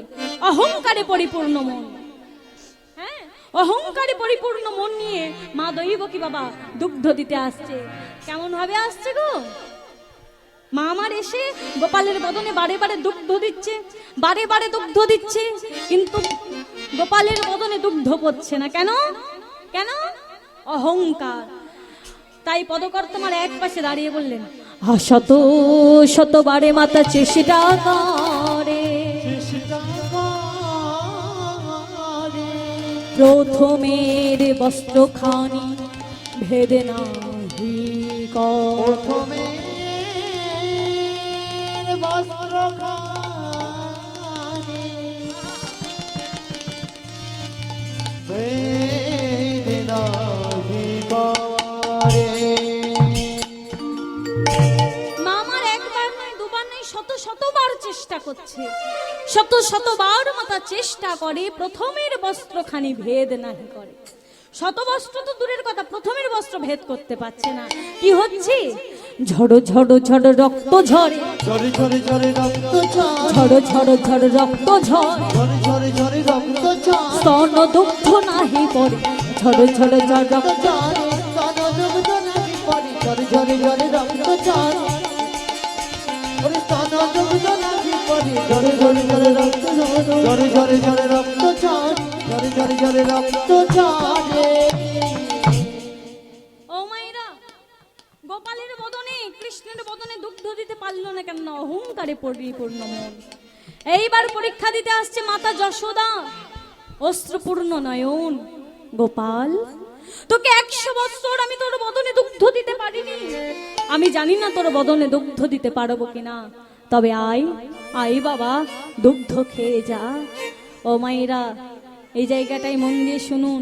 অহংকারে পরিপূর্ণ মন, হ্যাঁ, অহংকারে পরিপূর্ণ মন নিয়ে মা দৈবকী বাবা দুগ্ধ দিতে আসছে। কেমন ভাবে আসছে গো? মা আমার এসে গোপালের বদনে বারে বারে দুগ্ধ দিচ্ছে, বারে বারে দুগ্ধ দিচ্ছে, কিন্তু গোপালের বদনে দুগ্ধ পড়ছে না। কেন? কেন? অহংকার। তাই পদকর্তমার এক পাশে দাঁড়িয়ে বললেন, শত শতবারে মাতা চেষ্টা করে, প্রথমের বস্ত্রখানি ভেদে নাহি কর। শতবার চেষ্টা করছে, শতবার মাতা চেষ্টা করে, প্রথমের বস্ত্রখানি ভেদ নাহি করে। শত বস্ত্র তো দূরের কথা, প্রথমের বস্ত্র ভেদ করতে পারছে না। কি হচ্ছে? ঝড়ো ঝড়ো ঝড় রক্ত ঝরে, ঝরে ঝরে ঝরে রক্ত ঝরে, ঝড়ো ঝড়ো ঝড় রক্ত ঝরে, ঝরে ঝরে ঝরে রক্ত ঝরে, স্তন দুগ্ধ নাহি পড়ে, ঝড়ো ঝড়ো ঝড় রক্ত ঝরে, স্তন দুগ্ধ নাহি পড়ে, ঝরে ঝরে ঝরে রক্ত ঝরে, ওরে স্তন দুগ্ধ নাহি পড়ে, ঝরে ঝরে ঝরে রক্ত ঝরে, ঝরে ঝরে ঝরে রক্ত ঝরে, ঝরে ঝরে ঝরে রক্ত ঝরে। ও মায়েরা, গোপালের বদনে কৃষ্ণের বদনে দুগ্ধ দিতে পারলো না কেন? অহংকারে পরিপূর্ণ মন। এইবার পরীক্ষা দিতে আসছে মাতা যশোদা, অস্ত্রপূর্ণ নয়ন। গোপাল, তোকে 100 বছর আমি তোর বদনে দুগ্ধ দিতে পারিনি, আমি জানি না তোর বদনে দুগ্ধ দিতে পারবো কিনা, তবে আয় আয় বাবা, দুগ্ধ খেয়ে যা। ও মায়েরা, এই জায়গাটায় মন দিয়ে শুনুন।